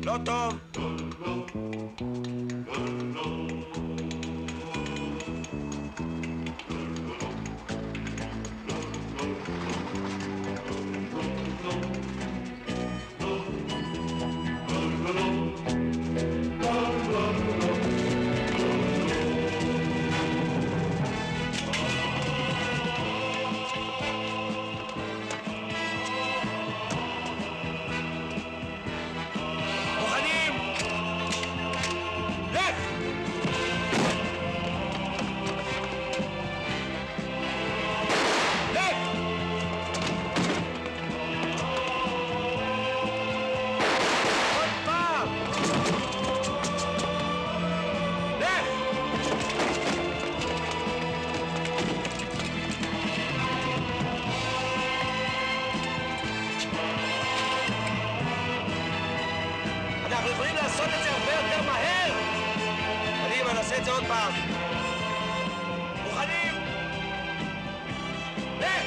לא טוב. נעשה את זה עוד פעם. מוכנים? לך!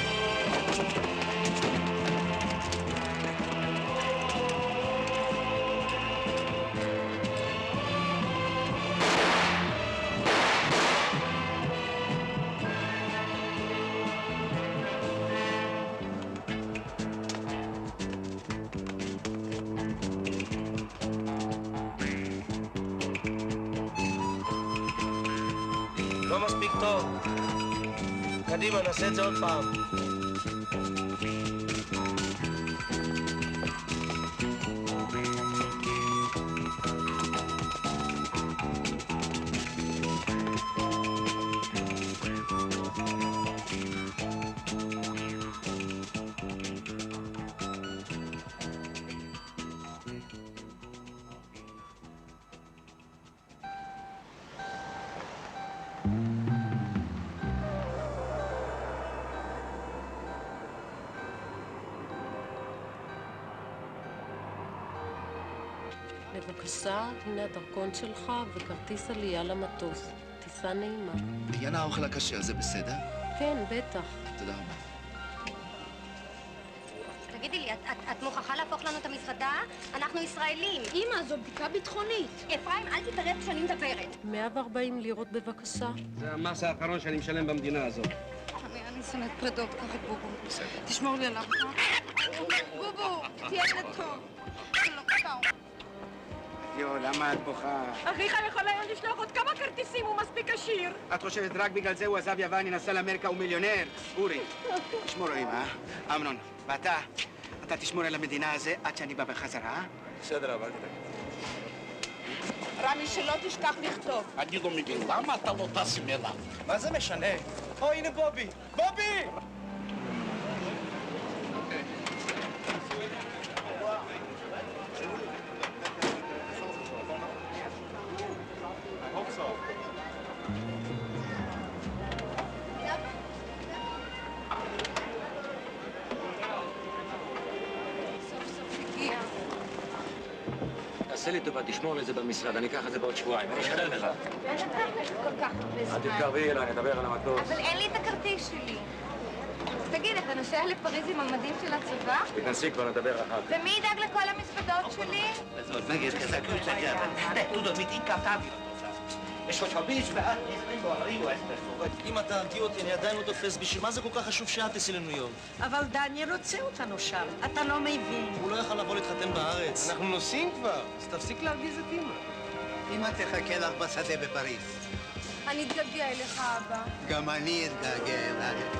לא מספיק טוב. קדימה, נעשה את זה עוד פעם. בבקשה, הנה הדרכון שלך וכרטיס עלייה למטוס. טיסה נעימה. עניין האוכל הכשר זה בסדר? כן, בטח. תודה רבה. תגידי לי, את מוכרחה להפוך לנו את המזוודה? אנחנו ישראלים. אמא, זו בדיקה ביטחונית. אפרים, אל תתערב כשאני מדברת. 140 לירות בבקשה. זה המס האחרון שאני משלם במדינה הזאת. אני שונאת פרדות, קח את בובו. בסדר. תשמור לי עליו. בובו, תהיה ילד טוב. יו, למה את בוכה? אחיך יכול היום לשלוח עוד כמה כרטיסים, הוא מספיק עשיר. את חושבת רק בגלל זה הוא עזב יוון, נסע לאמריקה, הוא מיליונר? אורי, תשמור אלוהים, אמנון, ואתה תשמור על המדינה הזה עד שאני בא בחזרה, בסדר, אבל תדאג. רמי, שלא תשכח לכתוב. אני לא מבין, למה אתה לא טס עם אליו? מה זה משנה? או, הנה בובי! בובי! תעשה לי טובה, תשמור לזה במשרד, אני אקח את זה בעוד שבועיים, אני אשחרר לך. כל כך הרבה זמן. אל תתקרבי אליי, נדבר על המטוס. אבל אין לי את הכרטיס שלי. תגיד, אתה נוסע לפריז עם המדים של הצבא? תתנסי כבר, נדבר אחר כך. ומי ידאג לכל המזוודות שלי? אם אתה תרגיע אותי, אני עדיין לא תופס. בשביל מה זה כל כך חשוב שאת תיסעי לניו יורק? אבל דני רוצה אותנו שם, אתה לא מבין. הוא לא יכל לבוא להתחתן בארץ. אנחנו נוסעים כבר, אז תפסיק להרגיז את אמא. אמא תחכה לך בשדה בפריז. אני אתגעגע אליך, אבא. גם אני אתגעגע אלייך.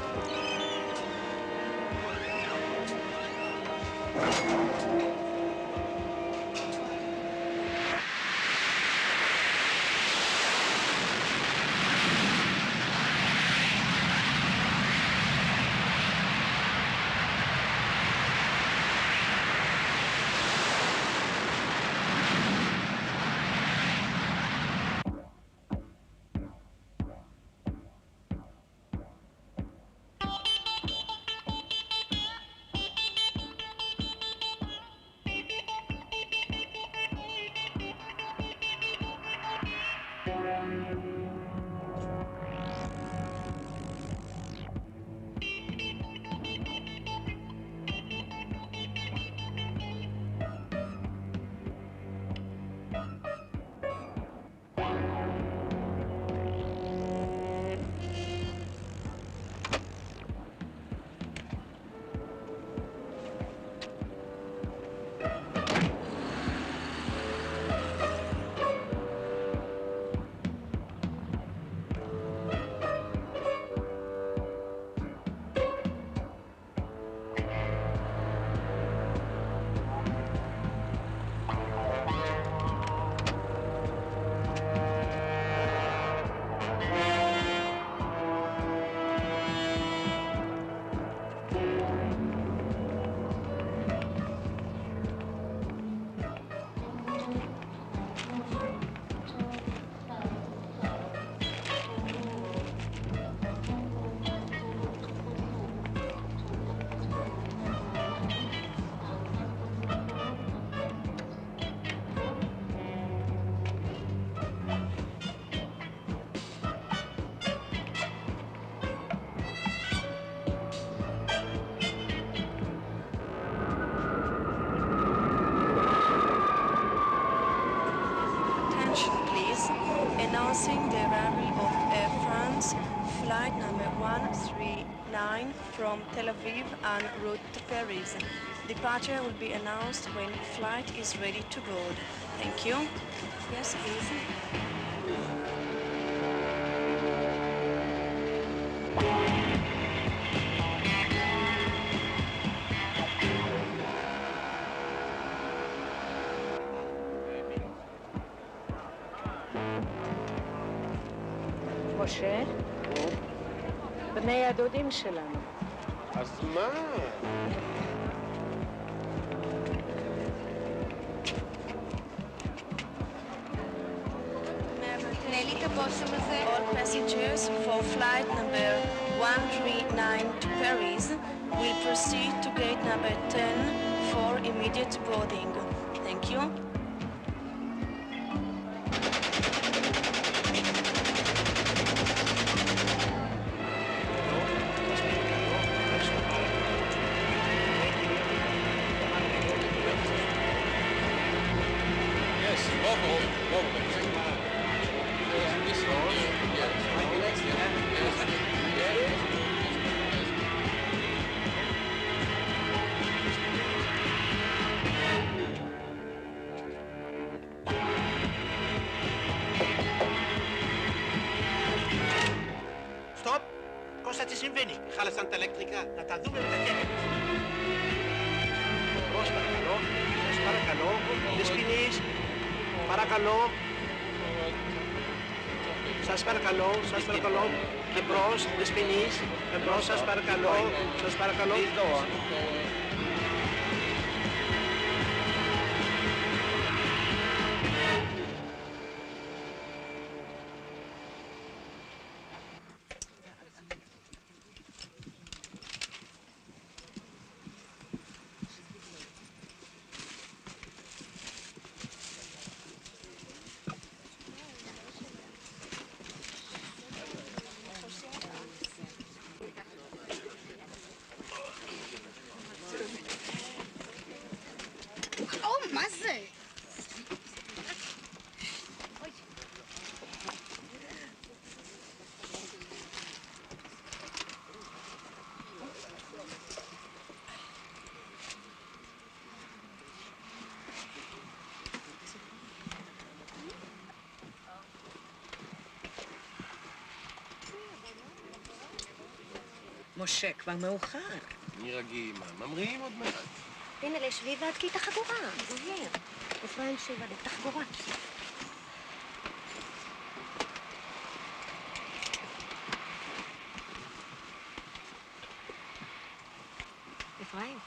announcing the arrival of Air France flight number 139 from Tel Aviv en route to Paris. Departure will be announced when flight is ready to board. Thank you. Yes, please. משה? בני הדודים שלנו. אז מה? תקנה לי את הבושם הזה. All passengers for flight number 139 to Paris will proceed to gate number 10 for immediate boarding. Thank you. Stop! Cosa ti συμβαίνει? Χάλασαν τα ηλεκτρικά. Να τα δούμε με τα χέρια μας. Μπρος, παρακαλώ. Σας παρακαλώ. Δεσποινής. Παρακαλώ. Σας παρακαλώ. Σας παρακαλώ. Εμπρός, Δεσποινής. Εμπρός, σας παρακαλώ. Σας παρακαλώ. מה זה? משה, כבר מאוחר. נרגעים, ממריאים עוד מעט. הנה, לשבי והדקי את החגורה. זוהיר. אפרים שב, הדק את החגורה. אפרים,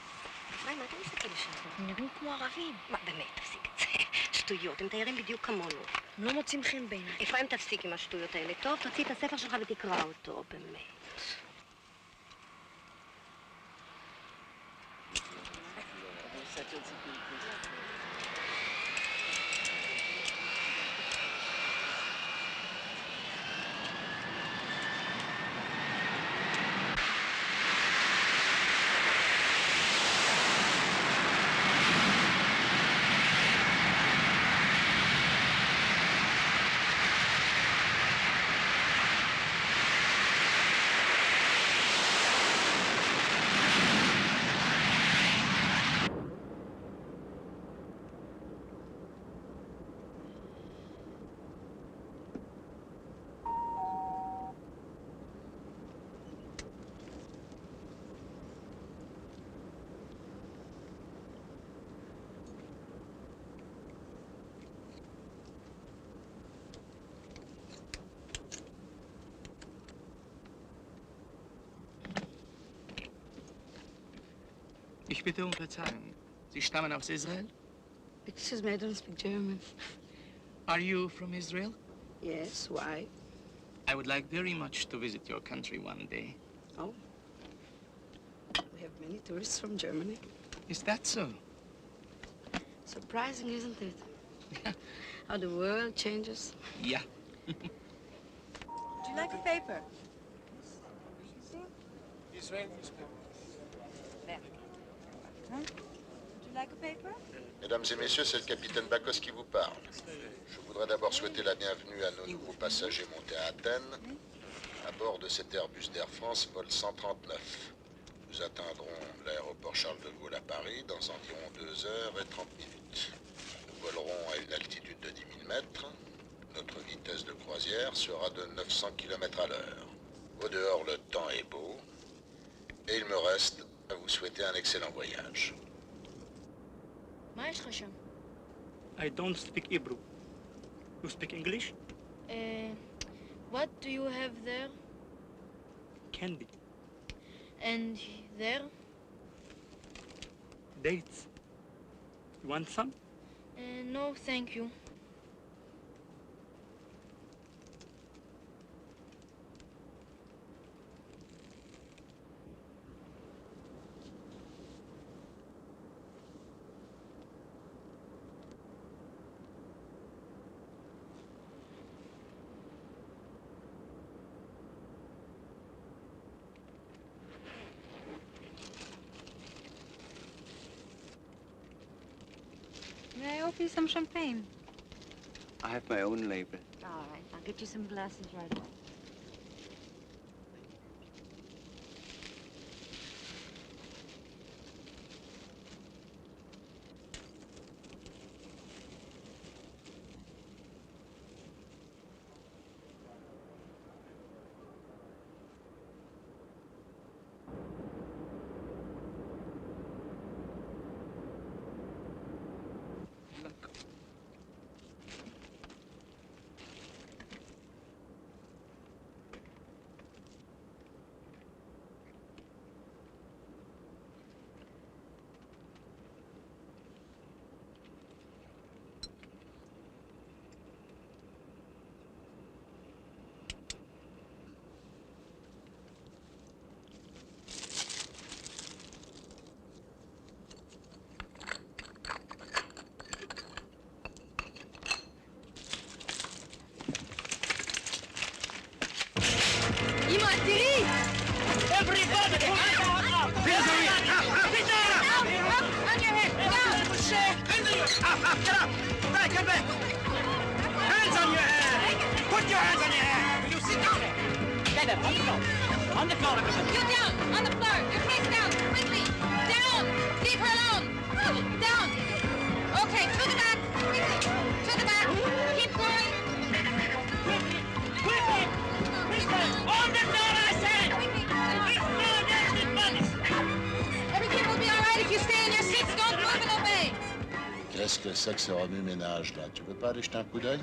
מה אתה מסתכל לשם? הם נראים כמו ערבים. מה, באמת, תפסיק את זה. שטויות, הם תיירים בדיוק כמונו. הם לא מוצאים חן בעיניי. אפרים, תפסיק עם השטויות האלה. טוב, תוציא את הספר שלך ותקרא אותו, באמת. Ich bitte um Verzeihung. Sie stammen aus Israel? Excuse me, I don't speak German. Are you from Israel? Yes, why? I would like very much to visit your country one day. Oh. We have many tourists from Germany. Is that so? Surprising, isn't it? How the world changes. Yeah. Would you like a paper? Israel newspaper. Would you like a paper? Mesdames et messieurs, c'est le capitaine Bacos qui vous parle. Je vous voudrais d'abord souhaiter la bienvenue à nos nouveaux passagers montés à Athènes, à bord de cet Airbus d'Air France vol 139. Nous atteindrons l'aéroport Charles de Gaulle à Paris dans environ 2 heures et 30 minutes. Nous volerons à une altitude de 10 000 mètres. Notre vitesse de croisière sera de 900 km à l'heure. Au dehors, le temps est beau. Et il me reste à vous souhaiter un excellent voyage. מה יש לך שם? I don't speak Hebrew. You speak English? What do you have there? Candy. And there? Dates. You want some? No, thank you. May I offer you some champagne? I have my own label. All right, I'll get you some glasses right away. On the floor, everybody. You down! On the floor! Your face down! Quickly! Down! Leave her alone! Down! Okay, to the back! Quickly! To the back! Keep going! Quickly! Quickly! On the floor, I said! Everything will be all right if you stay in your seats. Don't move and obey! Qu'est-ce que c'est que ce remue-ménage, là? Tu veux pas aller jeter un coup d'œil?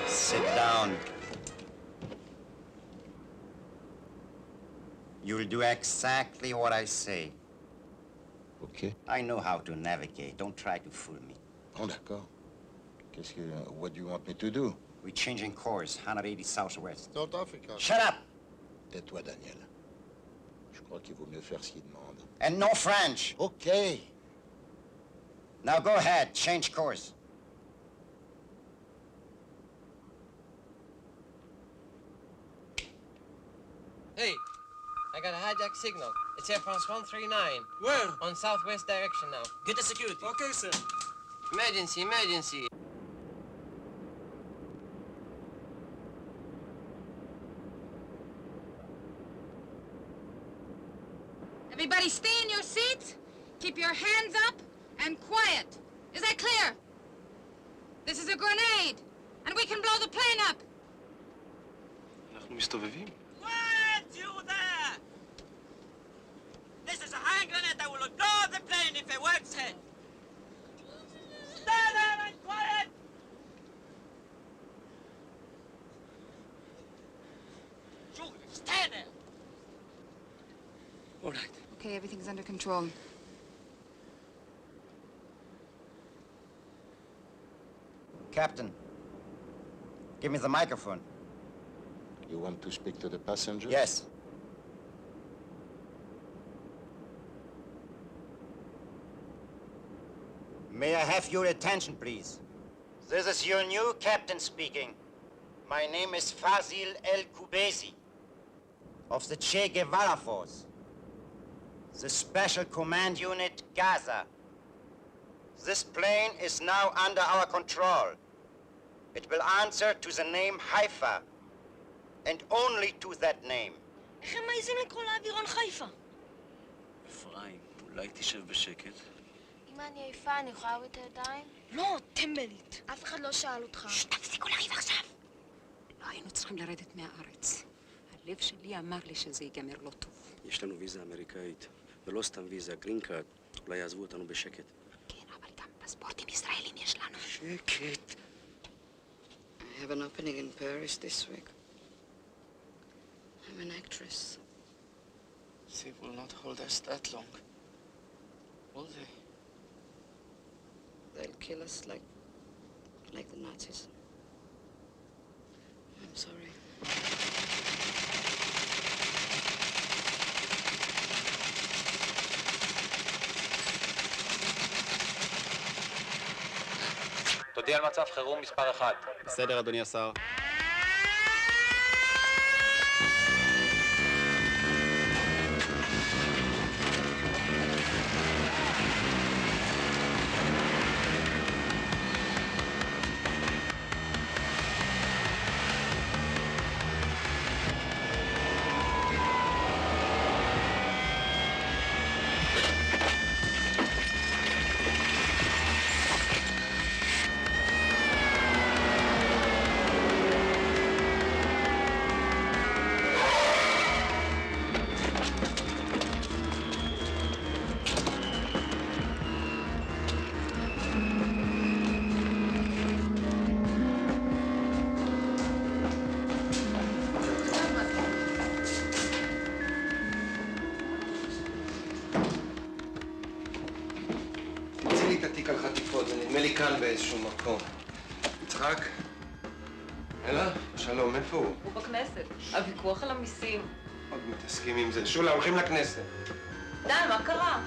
Sit down. You'll do exactly what I say. OK. I know how to navigate. Don't try to fool me. Bon, d'accord. What do you want me to do? We're changing course, 180 southwest. South Africa. Shut up! Tais-toi, Daniel. Je crois qu'il vaut mieux faire ce qu'il demande. And no French. OK. Now go ahead, change course. Hey, I got a hijack signal. It's Air France 139. Where? On southwest direction now. Get the security. Okay, sir. Emergency, emergency. Everybody stay in your seats, keep your hands up, and quiet. Is that clear? This is a grenade, and we can blow the plane up. אנחנו מסתובבים? What? You there? This is a hand grenade that will blow the plane if it works it. Stay there and quiet! Julie, stay there! All right. Okay, everything's under control. Captain, give me the microphone. You want to speak to the passenger? Yes. May I have your attention, please? This is your new captain speaking. My name is Fazil El Kubesi of the Che Guevara Force, the Special Command Unit Gaza. This plane is now under our control. It will answer to the name Haifa, and only to that name. איך הם מעיזים לקרוא לאווירון חיפה? אפרים, אולי תשב בשקט? אם אני עייפה, אני יכולה להוריד את הידיים? לא, טמבלית. אף אחד לא שאל אותך. תפסיקו לריב עכשיו. לא היינו צריכים לרדת מהארץ. הלב שלי אמר לי שזה ייגמר לא טוב. יש לנו ויזה אמריקאית, ולא סתם ויזה, גרין קארד. אולי יעזבו אותנו בשקט. כן, אבל גם פספורטים ישראלים יש לנו. שקט. I have an opening in Paris this week. I'm an actress. They will not hold us that long. Will they? They'll kill us like the Nazis. I'm sorry. תודיע על מצב חירום מספר 1. בסדר, אדוני השר. את התיק על חטיפות, זה נדמה לי כאן באיזשהו מקום. יצחק? אלה? שלום, איפה הוא? הוא בכנסת. הוויכוח על המיסים. עוד מתעסקים עם זה. שולה, הולכים לכנסת. דן, מה קרה?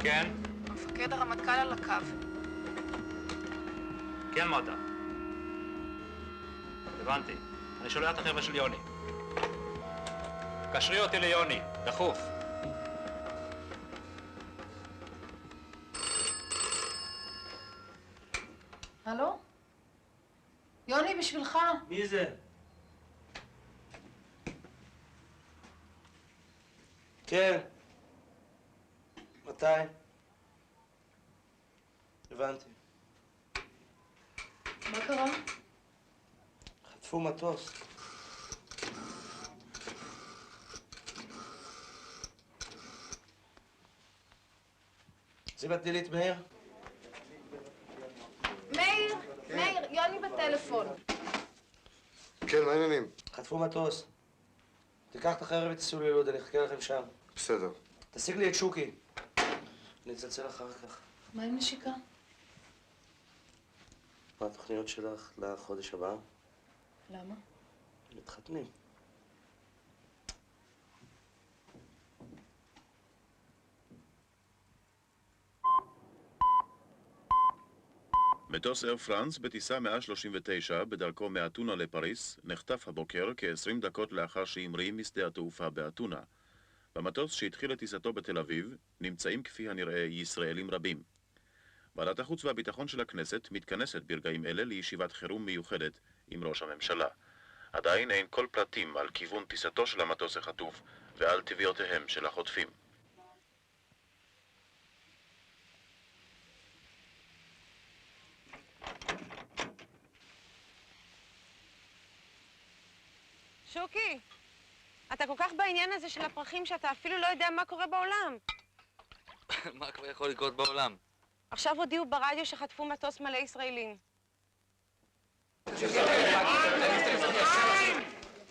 כן? מפקד הרמטכ"ל על הקו. כן, מוטה. הבנתי. אני שולח את החבר'ה של יוני. קשרי אותי ליוני, דחוף. הלו? יוני, בשבילך. מי זה? כן. מתי? הבנתי. מה קרה? חטפו מטוס. זיוה, תני לי את מאיר. מאיר, יוני בטלפון. כן, מה העניינים? חטפו מטוס. תיקח את החבר'ה ותיסעו ללוד, אני אחכה לכם שם. בסדר. תשיג לי את שוקי. אני אצלצל אחר כך. מה עם נשיקה? מה התוכניות שלך לחודש הבא? למה? מתחתנים. מטוס אייר פרנס בטיסה 139 בדרכו מאתונה לפריס נחטף הבוקר כ-20 דקות לאחר שהמריא משדה התעופה באתונה. במטוס שהתחיל את טיסתו בתל אביב נמצאים כפי הנראה ישראלים רבים. ועדת החוץ והביטחון של הכנסת מתכנסת ברגעים אלה לישיבת חירום מיוחדת עם ראש הממשלה. עדיין אין כל פרטים על כיוון טיסתו של המטוס החטוף ועל טבעיותיהם של החוטפים. שוקי, אתה כל כך בעניין הזה של הפרחים שאתה אפילו לא יודע מה קורה בעולם. מה כבר יכול לקרות בעולם? עכשיו הודיעו ברדיו שחטפו מטוס מלא ישראלים.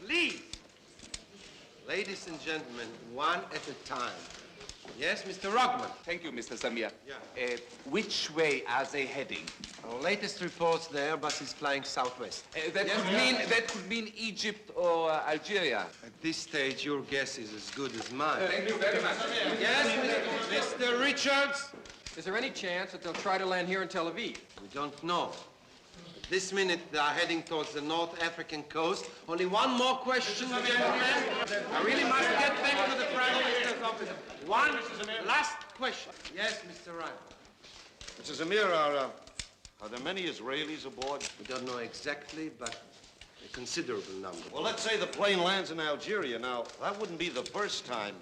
Leave! Ladies and gentlemen, one at a time. Yes, Mr. Rogman. Thank you, Mr. Samir. Which way are they heading? Our latest reports, the Airbus is flying southwest. That could mean Egypt or Algeria. At this stage, your guess is as good as mine. Thank you very much. Yes, Mr. Richards? Is there any chance that they'll try to land here in Tel Aviv? We don't know. At this minute, they are heading towards the North African coast. Only one more question, gentlemen. I really must get back to the Prime Minister's office. One last question. Yes, Mr. Ryan. Mr. Zamir, are there many Israelis aboard? We don't know exactly, but a considerable number. Well, let's say the plane lands in Algeria. Now, that wouldn't be the first time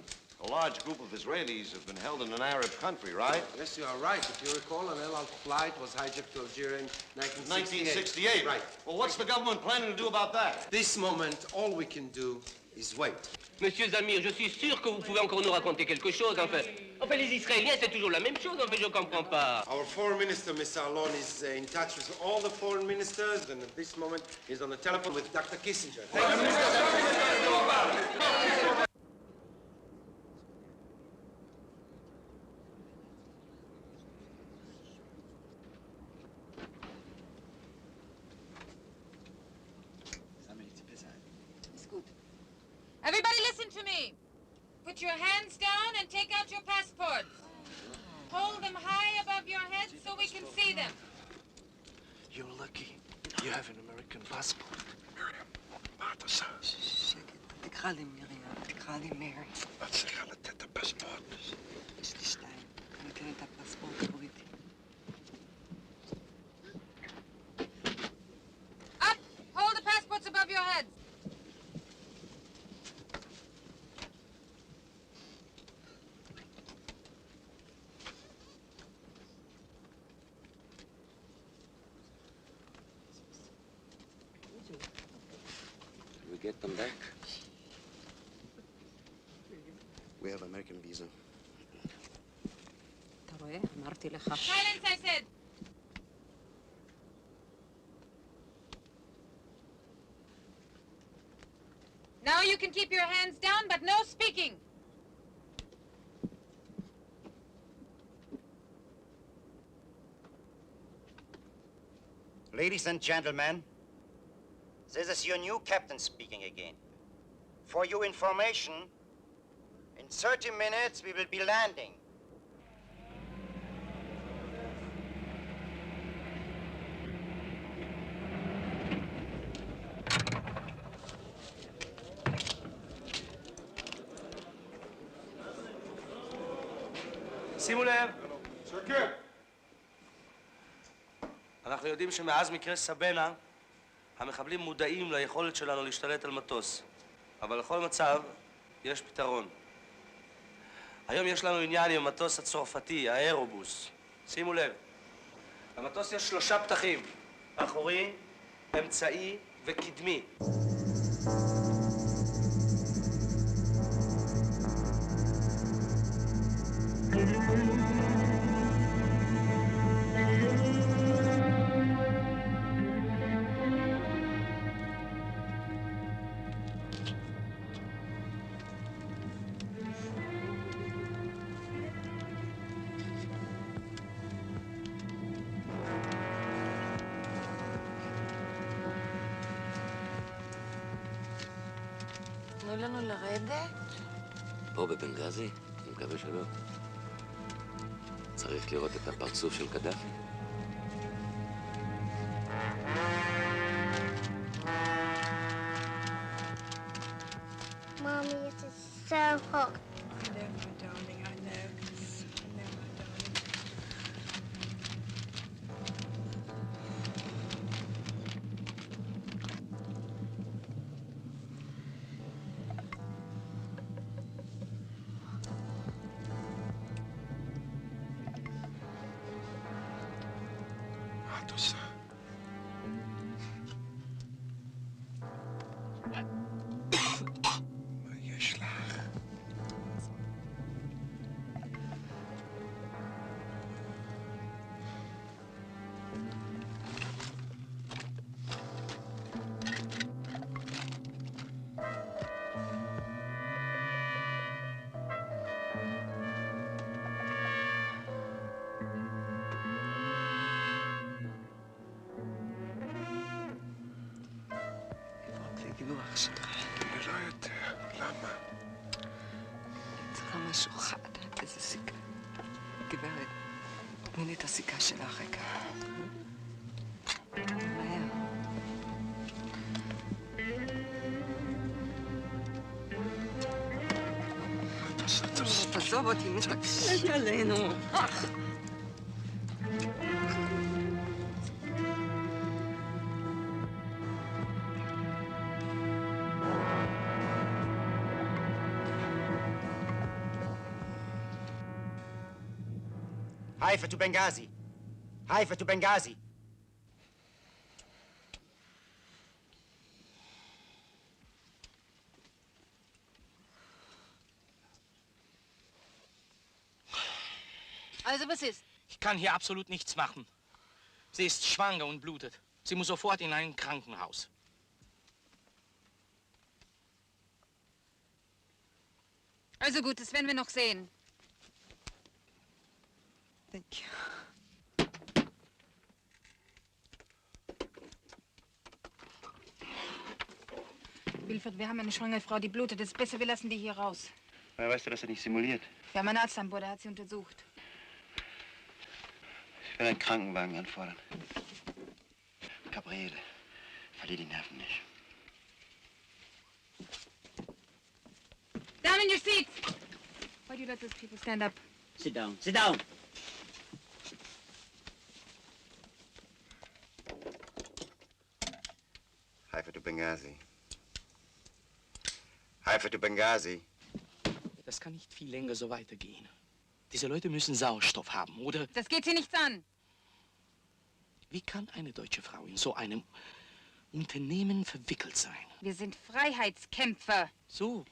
a large group of Israelis have been held in an Arab country, right? Yes, you are right. If you recall, an El Al flight was hijacked to Algeria in 1968. 1968. Right. Well, what's the government planning to do about that? At this moment, all we can do is wait. Monsieur Zamir, je suis sûr que vous pouvez encore nous raconter quelque chose. Enfin, les Israéliens, c'est toujours la même chose. Enfin, je comprends pas. Our foreign minister, Mr. Alon, is in touch with all the foreign ministers, and at this moment, he's on the telephone with Dr. Kissinger. Everybody listen to me. Put your hands down and take out your passports. Hold them high above your heads so we can see them. You're lucky. You have an American passport. Miriam, מה את עושה? שקט, תקרא לי מרים, תקרא לי מרי. את צריכה לתת את הפספורט. יש לי שתיים, אני אתן את הפספורט הבריטי. Up! Hold the passports above your heads. We get them back. We have American visa. אתה רואה? אמרתי לך. Silence, I said. Now you can keep your hands down, but no speaking. Ladies and gentlemen, this is your new captain speaking again. For your information, in 30 minutes we will be landing. שימו לב. אנחנו יודעים שמאז מקרה סבנה, המחבלים מודעים ליכולת שלנו להשתלט על מטוס. אבל לכל מצב, יש פתרון. היום יש לנו עניין עם המטוס הצרפתי, האירובוס. שימו לב, למטוס יש 3 פתחים, אחורי, אמצעי וקדמי. תנו לנו לרדת. פה בבנגזי? אני מקווה שלא. צריך לראות את הפרצוף של קדאפי. Mommy, it is so hot. I know, my darling, I know. I know, my darling. מה את עושה? מה שלך. אני לא יודע. למה? צריכה משהו חד, איזה סיכה. גברת, תני לי את הסיכה שלך רגע. מהר. תעזוב אותי, מתרגשת עלינו. Haifa to Benghazi. Haifa to Benghazi. Also, was ist? Ich kann hier absolut nichts machen. Sie ist schwanger und blutet. Sie muss sofort in ein Krankenhaus. Also gut, das werden wir noch sehen. Thank you. Wilfried, wir haben eine schwangere Frau, die blutet. Es ist besser, wir lassen die hier raus. Woher weißt du, dass er nicht simuliert? Wir haben einen Arzt an Bord, der hat sie untersucht. Ich will einen Krankenwagen anfordern. Gabriele, verlier die Nerven nicht. Down in your seats! Why do you let those people stand up? Sit down. Sit down. Haifa to Benghazi. Haifa to Benghazi. Das kann nicht viel länger so weitergehen. Diese Leute müssen Sauerstoff haben, oder? Das geht sie nichts an. Wie kann eine deutsche Frau in so einem Unternehmen verwickelt sein? Wir sind Freiheitskämpfer. So,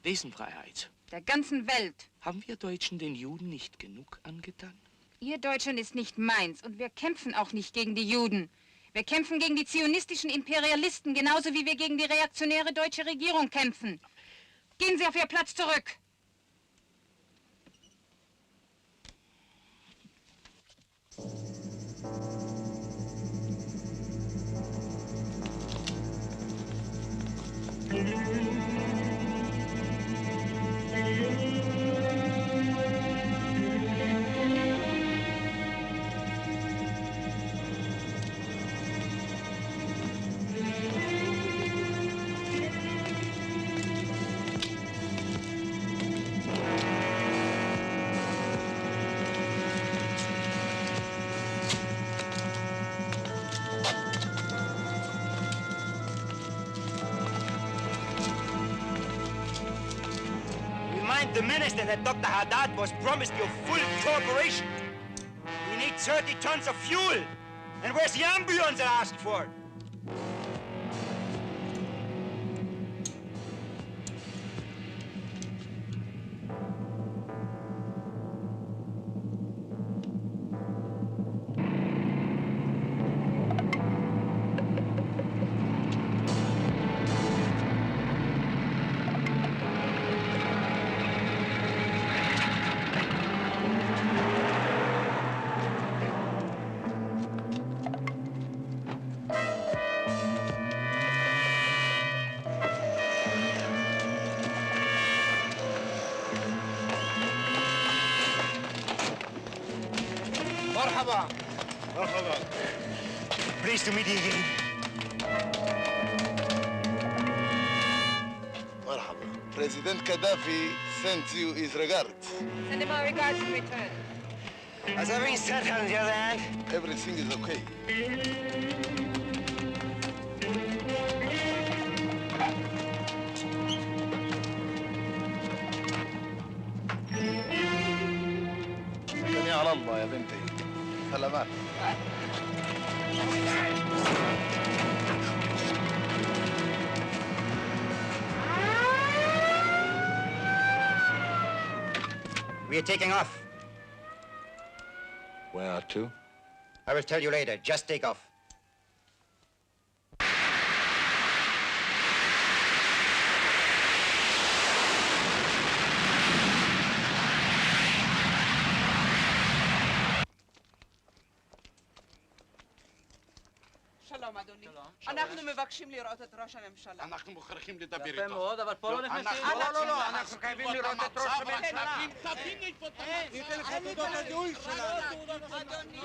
wessen Freiheit? Der ganzen Welt. Haben wir Deutschen den Juden nicht genug angetan? Ihr Deutschland ist nicht meins und wir kämpfen auch nicht gegen die Juden. Wir kämpfen gegen die zionistischen Imperialisten, genauso wie wir gegen die reaktionäre deutsche Regierung kämpfen. Gehen Sie auf Ihr Platz zurück. Remind the minister that Dr. Haddad was promised you full cooperation. We need 30 tons of fuel. And where's the ambulance I asked for? مرحبا. مرحبا. Pleased to meet you again. مرحبا. President Gaddafi sends you his regards. Send him our regards in return. How's everything set on the other hand? Everything is okay. سكني على الله يا بنتي. سلامات. We are taking off. Where to? I will tell you later. Just take off. שלום, אדוני. אנחנו מבקשים לראות את ראש הממשלה. אנחנו מוכרחים לדבר איתו. יפה מאוד, אבל פה לא נכנסים. לא, אנחנו חייבים לראות את ראש הממשלה. ניתן לך תעודות הזיהוי שלנו. אדוני,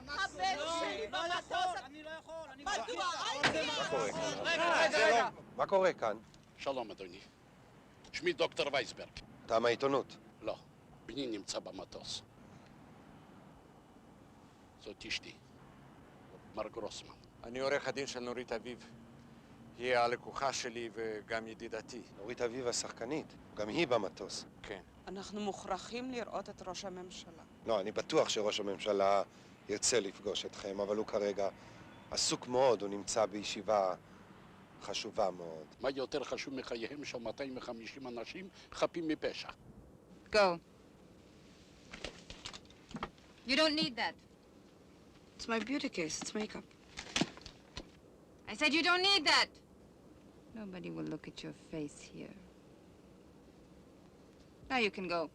חבל שלי במטוס. אני לא יכול. מדוע? מה קורה כאן? שלום, אדוני. שמי דוקטור וייסברג. אתה מהעיתונות? לא, בני נמצא במטוס. זאת אשתי, מר גרוסמן. אני עורך הדין של נורית אביב. היא הלקוחה שלי וגם ידידתי. נורית אביב השחקנית, גם היא במטוס. כן. אנחנו מוכרחים לראות את ראש הממשלה. לא, אני בטוח שראש הממשלה ירצה לפגוש אתכם, אבל הוא כרגע עסוק מאוד, הוא נמצא בישיבה חשובה מאוד. מה יותר חשוב מחייהם של 250 אנשים חפים מפשע? Go. You don't need that. It's my beauty case. It's makeup. I said you don't need that. Nobody will look at your face here. Now you can go.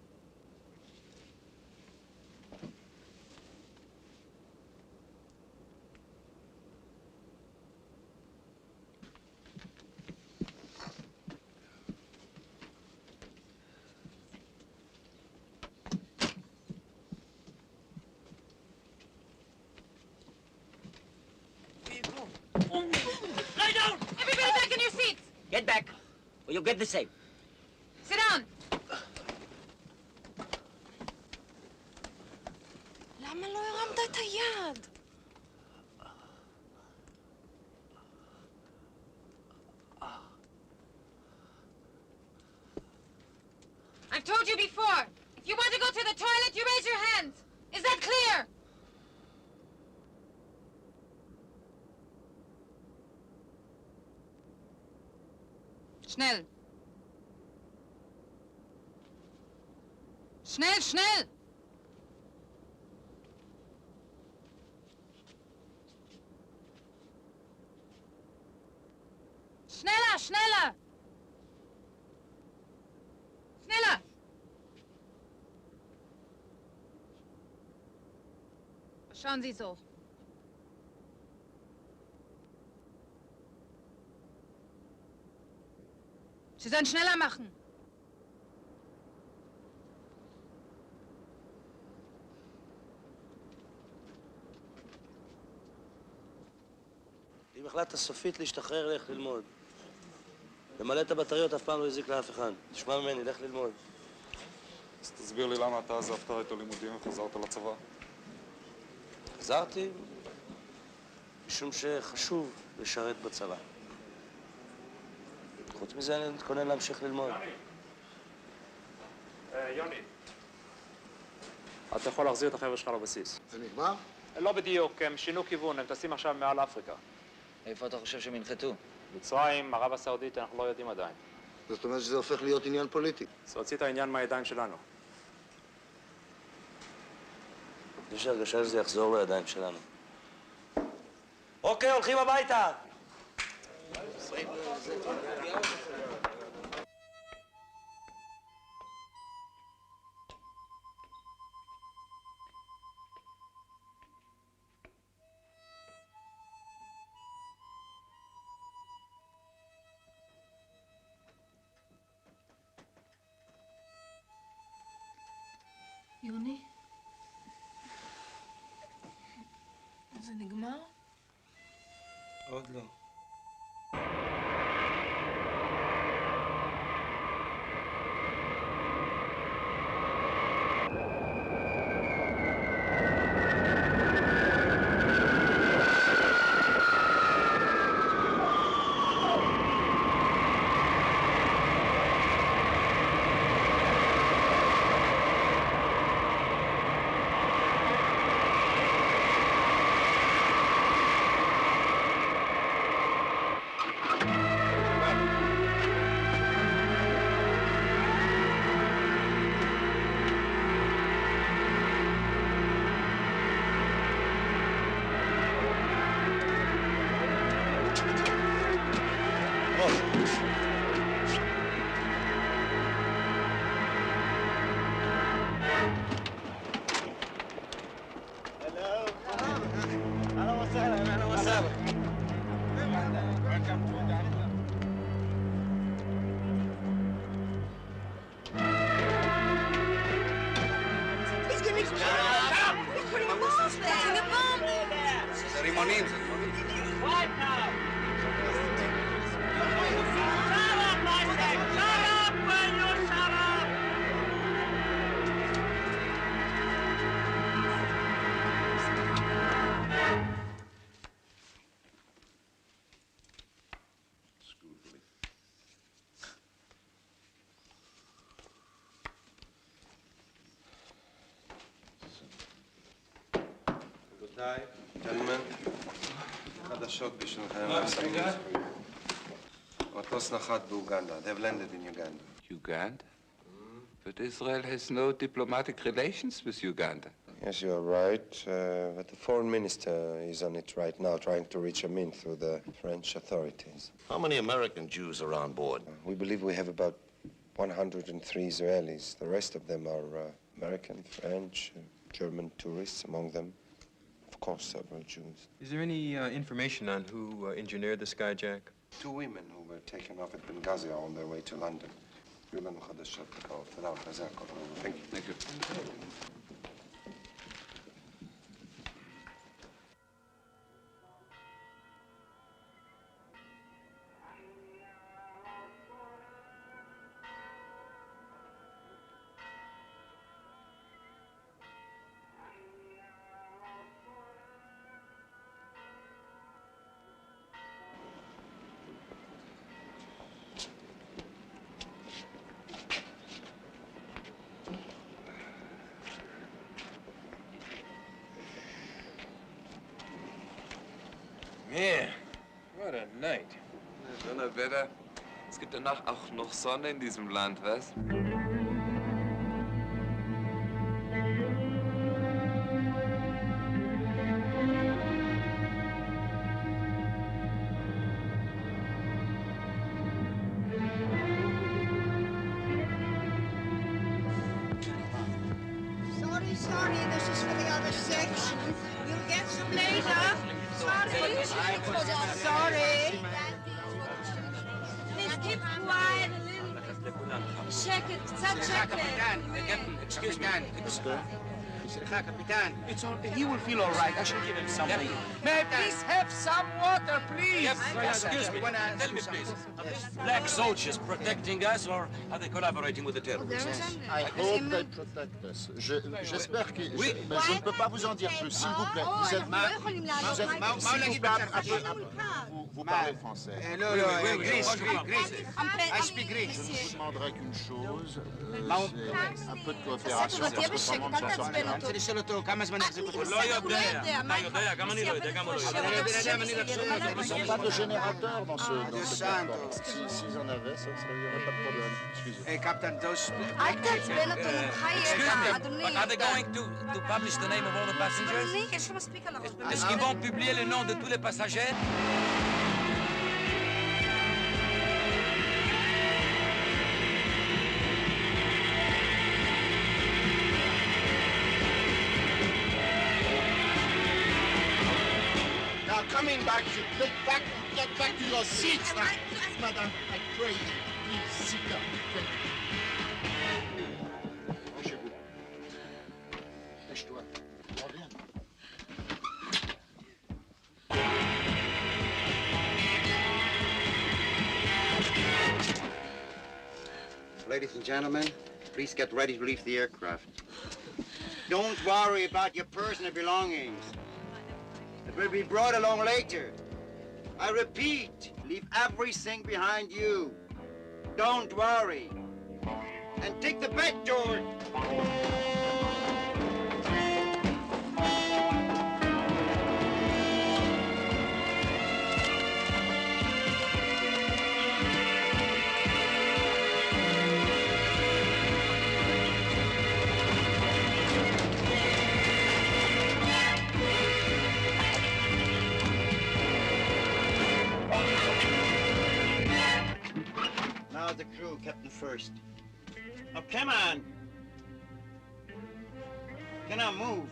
Lie down! Everybody back in your seats! Get back, or you'll get the same. Sit down! למה לא הרמת את היד? I've told you before. If you want to go to the toilet, you raise your hands. Is that clear? Schnell. Schnell, schnell! Schneller, schneller! Schneller! Schauen Sie so. Sie sollen schneller machen. אם החלטת סופית להשתחרר, לך ללמוד. למלא את הבטריות אף פעם לא יזיק לאף אחד. תשמע ממני, לך ללמוד. אז תסביר לי למה אתה עזבת את הלימודים וחזרת לצבא. חזרתי משום שחשוב לשרת בצבא. חוץ מזה אני מתכונן להמשיך ללמוד. יוני, אתה יכול להחזיר את החבר'ה שלך לבסיס. זה נגמר? לא בדיוק, הם שינו כיוון, הם טסים עכשיו מעל אפריקה. איפה אתה חושב שהם ינחתו? מצרים, ערב הסעודית, אנחנו לא יודעים עדיין. זאת אומרת שזה הופך להיות עניין פוליטי. אז הוציא את העניין מהידיים שלנו. יש הרגשה שזה יחזור לידיים שלנו. אוקיי, הולכים הביתה! יוני? זה נגמר? עוד לא. שונאים זה. Quiet now! Shut up, I said! Shut up! Will you shut up? רבותיי, ג'נטלמן, חדשות בשבילכם. מטוס נחת באוגנדה. They've landed in Uganda. Uganda? But Israel has no diplomatic relations with Uganda. Yes, you are right. But the foreign minister is on it right now, trying to reach a mean through the French authorities. How many American Jews are on board? We believe we have about 103 Israelis. The rest of them are American, French, German tourists among them. Of course, several Jews. Is there any information on who engineered the skyjack? 2 women who were taken off at Benghazi are on their way to London. Thank you. Thank you. Man, what a night. Donnerwetter. Es gibt danach auch noch Sonne in diesem Land, was? Sorry, this is for the other section. You'll get some later. Sorry. Please keep quiet a little. שקט, קצת שקט. Excuse me. סליחה, קפיטן. He will feel all right. I should give him something. May I please have some water, please? Excuse me. Tell me, please. Are these black soldiers protecting us, or are they collaborating with the terrorists? I hope they protect us. J'espère que... Oui. Mais je ne peux pas vous en dire plus, s'il vous plaît. S'il vous plaît, vous parlez français. Greece. I speak Greek. Je ne vous demanderai qu'une chose, c'est un peu de coopération, parce que vraiment, ça sort bien. אני רוצה לשאול אותו כמה זמן יחזיק אותו. הוא לא יודע. אתה יודע, גם אני לא יודע, גם הוא לא יודע. Ils n'ont pas de générateur dans ce transport. S'ils en avaient, ça ne aurait pas de problème. Excusez. קפטן, those... אל תעצבן אותו, חייך, אדוני. But are they going to publish the name of all the passengers? אדוני, יש לו מספיק על הראש. Est-ce qu'ils vont publier le nom de tous les passagers? Now, coming back, get back to your seats now. Madame, I pray you, please sit down. Branchez-vous. Lèche-toi. Reviens. Ladies and gentlemen, please get ready to leave the aircraft. Don't worry about your personal belongings. It will be brought along later. I repeat, leave everything behind you. Don't worry. And take the bed, George. Now the crew, Captain First. Now come on. Can I move?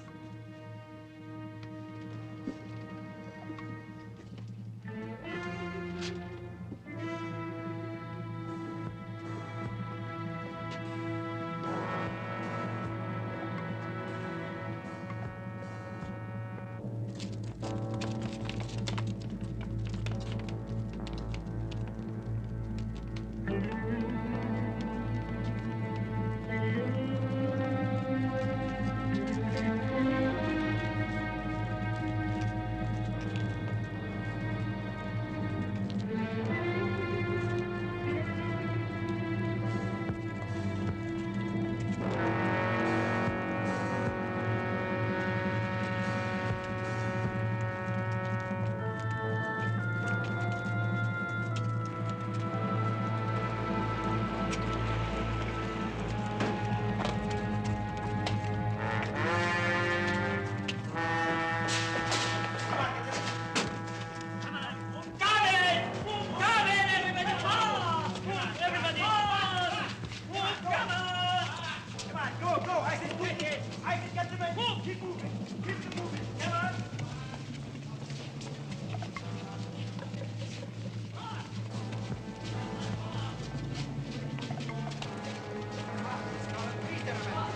the way. Move! Keep moving! Keep moving! Come on!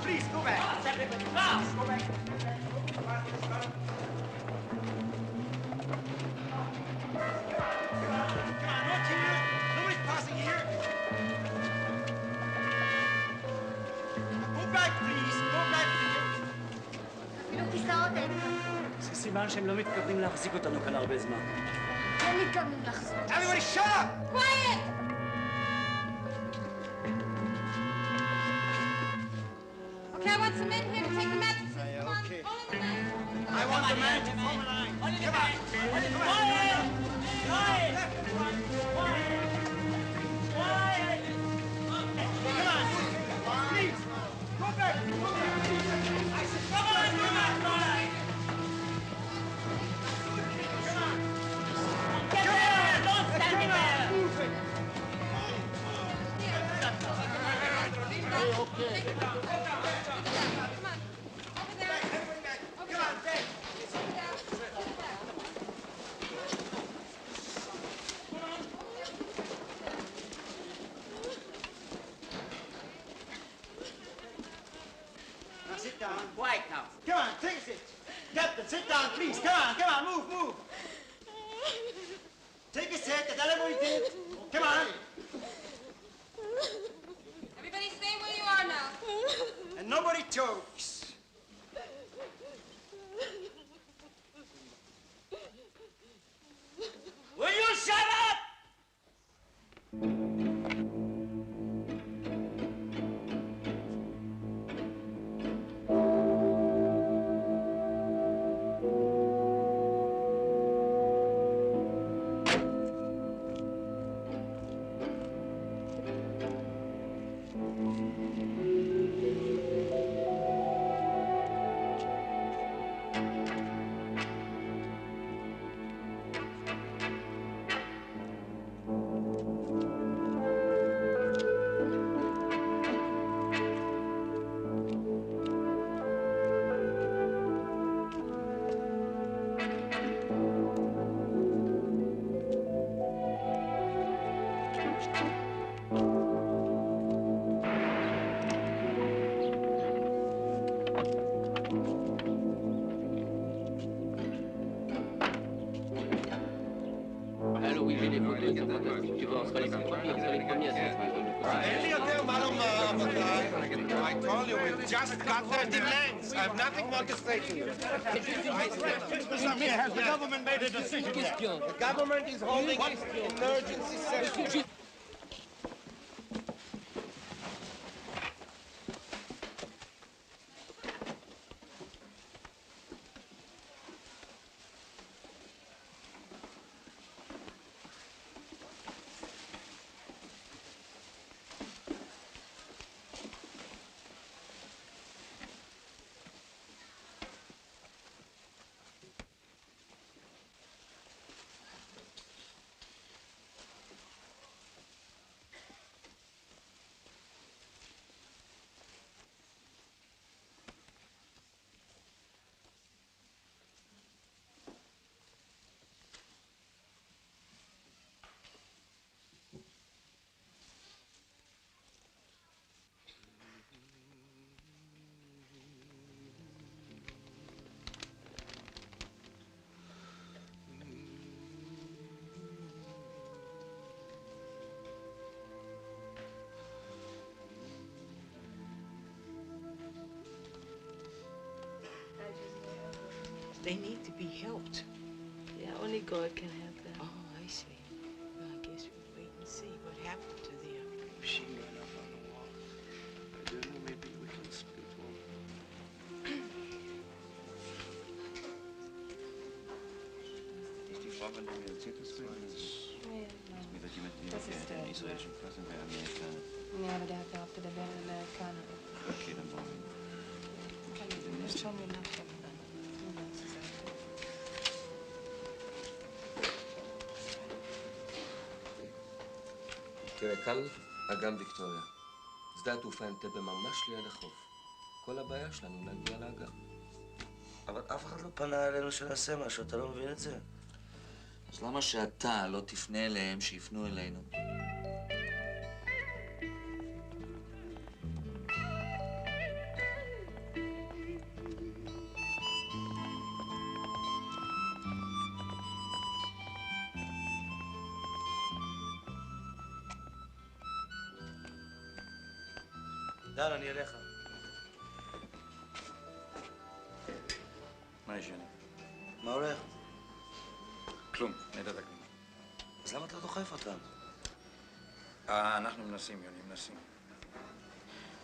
Please, go back! Go back! זה סימן שהם לא מתכוונים להחזיק אותנו כאן הרבה זמן. הם מתכוונים לחזור. Everybody shut up! Quiet! Okay, I want some men here to take the mattresses. Come on, okay. follow the men. I want the man to form a line. Come on! Quiet! Quiet! Quiet! Quiet! Come on! Please! Go back! Go back! I said, come on! Come on! Come on! Get there! Don't stand there! Move it! Okay. Now sit down. Quiet now. Come on, take a seat. Captain, sit down, please. Come on, move, move. Take a seat, tell everybody did. Come on. Everybody stay where you are now. And nobody talks. Will you shut up? Allô, oui, j'ai des photos, c'est fantastique. Tu vois, on sera les premiers à se mettre. I told you, we've just got their demands. I have nothing more to say to you. Mr. Samir, has the government made a decision yet? The government is holding an emergency session. They need to be helped. Yeah, only God can help them. Oh, I see. Well, I guess we'll wait and see what happened to them. She ran up on the wall. I don't know, maybe we can speak to him. Ist die Frau von dem Mercedes-Film? Wie wird die mit dem israelischen Präsidenten bei Amerika? Ja, aber der hat behauptet, er wäre ein Amerikaner. Okay, dann wollen wir. Das schauen wir nachher an. תראה, כאן אגם ויקטוריה. שדה התעופה אנטבה ממש ליד החוף. כל הבעיה שלנו להגיע לאגם. אבל אף אחד לא פנה אלינו שנעשה משהו, אתה לא מבין את זה? אז למה שאתה לא תפנה אליהם שיפנו אלינו? דן, אני אליך. מה יש, יוני? מה הולך? כלום, נדע כלום. אז למה אתה לא דוחף אותם? אנחנו מנסים, יוני, מנסים.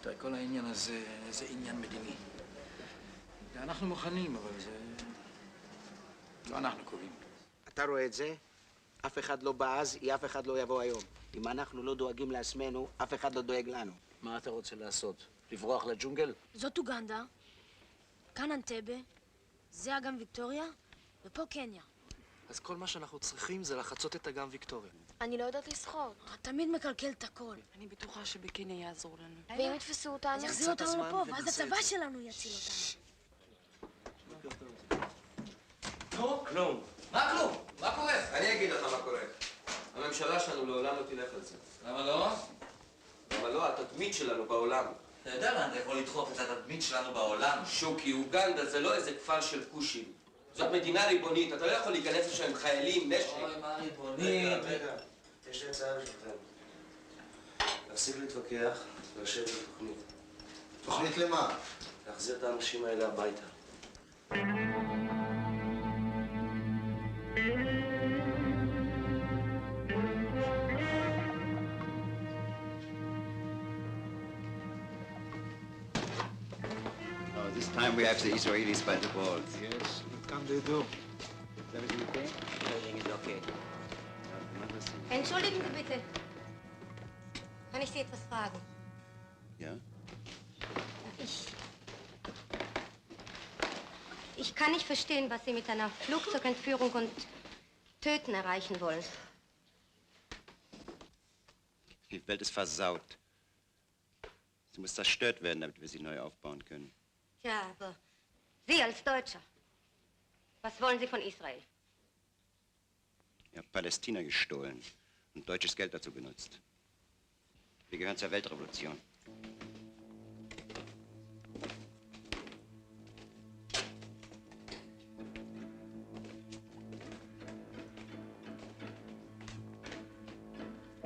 תראה, כל העניין הזה זה עניין מדיני. אנחנו מוכנים, אבל זה... לא אנחנו קובעים. אתה רואה את זה? אף אחד לא בא אז, אף אחד לא יבוא היום. אם אנחנו לא דואגים לעצמנו, אף אחד לא דואג לנו. מה אתה רוצה לעשות? לברוח לג'ונגל? זאת אוגנדה, כאן אנטבה, זה אגם ויקטוריה, ופה קניה. אז כל מה שאנחנו צריכים זה לחצות את אגם ויקטוריה. אני לא יודעת לשחות. אתה תמיד מקלקל את הכל. אני בטוחה שבקניה יעזור לנו. ואם יתפסו אותנו? אז יחזירו אותנו לפה, ואז הצבא שלנו יציל אותנו. נו, כלום. מה כלום? מה קורה? אני אגיד לך מה קורה. הממשלה שלנו לעולם לא תלך על זה. למה לא? למה לא? התדמית שלנו בעולם. אתה יודע לאן אתה יכול לדחוף את התדמית שלנו בעולם? שוקי, אוגנדה זה לא איזה כפר של כושים. זאת מדינה ריבונית, אתה לא יכול להיכנס לשם עם חיילים, נשק. אוי, מה ריבונית? רגע, יש לי הצעה בשבילכם. להפסיק להתווכח ולשבת בתוכנית. תוכנית למה? להחזיר את האנשים האלה הביתה. Oh, this time we have the Israelis by the balls. Yes, what can they do? Is everything okay? Everything is okay. Entschuldigen Sie bitte. Kann ich Sie etwas fragen? Ja? Ich kann nicht verstehen, was Sie mit einer Flugzeugentführung und Töten erreichen wollen. Die Welt ist versaut. Sie muss zerstört werden, damit wir sie neu aufbauen können. Tja, aber Sie als Deutscher, was wollen Sie von Israel? Ihr habt Palästina gestohlen und deutsches Geld dazu benutzt. Wir gehören zur Weltrevolution.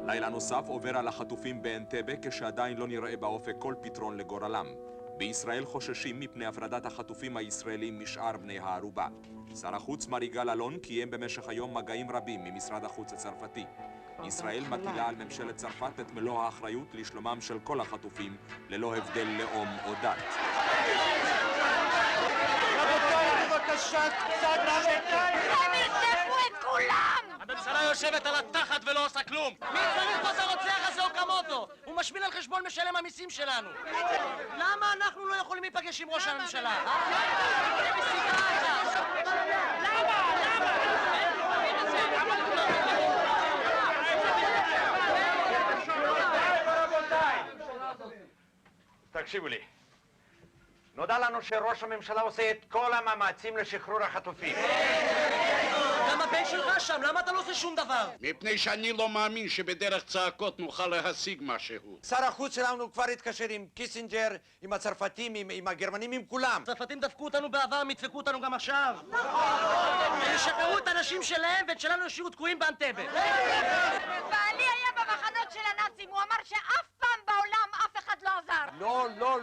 לילה נוסף עובר על החטופים באנטבה כשעדיין לא נראה באופק כל פתרון לגורלם. בישראל חוששים מפני הפרדת החטופים הישראלים משאר בני הערובה. שר החוץ מר יגאל אלון קיים במשך היום מגעים רבים ממשרד החוץ הצרפתי. ישראל מטילה על ממשלת צרפת את מלוא האחריות לשלומם של כל החטופים, ללא הבדל לאום או דת. רבותיי, בבקשה, קצת רבותיי! הם ירצחו את כולם! הממשלה יושבת על התחת ולא עושה כלום! מי צריך פה את הרוצח הזה או כמותו? הוא משמיל על חשבון משלם המיסים שלנו! למה אנחנו לא יכולים להיפגש עם ראש הממשלה? תקשיבו לי. נודע לנו שראש הממשלה עושה את כל המאמצים לשחרור החטופים. גם הבן שלך שם, למה אתה לא עושה שום דבר? מפני שאני לא מאמין שבדרך צעקות נוכל להשיג משהו. שר החוץ שלנו כבר התקשר עם קיסינג'ר, עם הצרפתים, עם הגרמנים, עם כולם. הצרפתים דפקו אותנו בעבר, הם ידפקו אותנו גם עכשיו. הם ישחררו את האנשים שלהם ואת שלנו ישאירו תקועים באנטבה. בעלי היה במחנות של הנאצים, הוא אמר שאף פעם בעולם אף אחד לא עזר.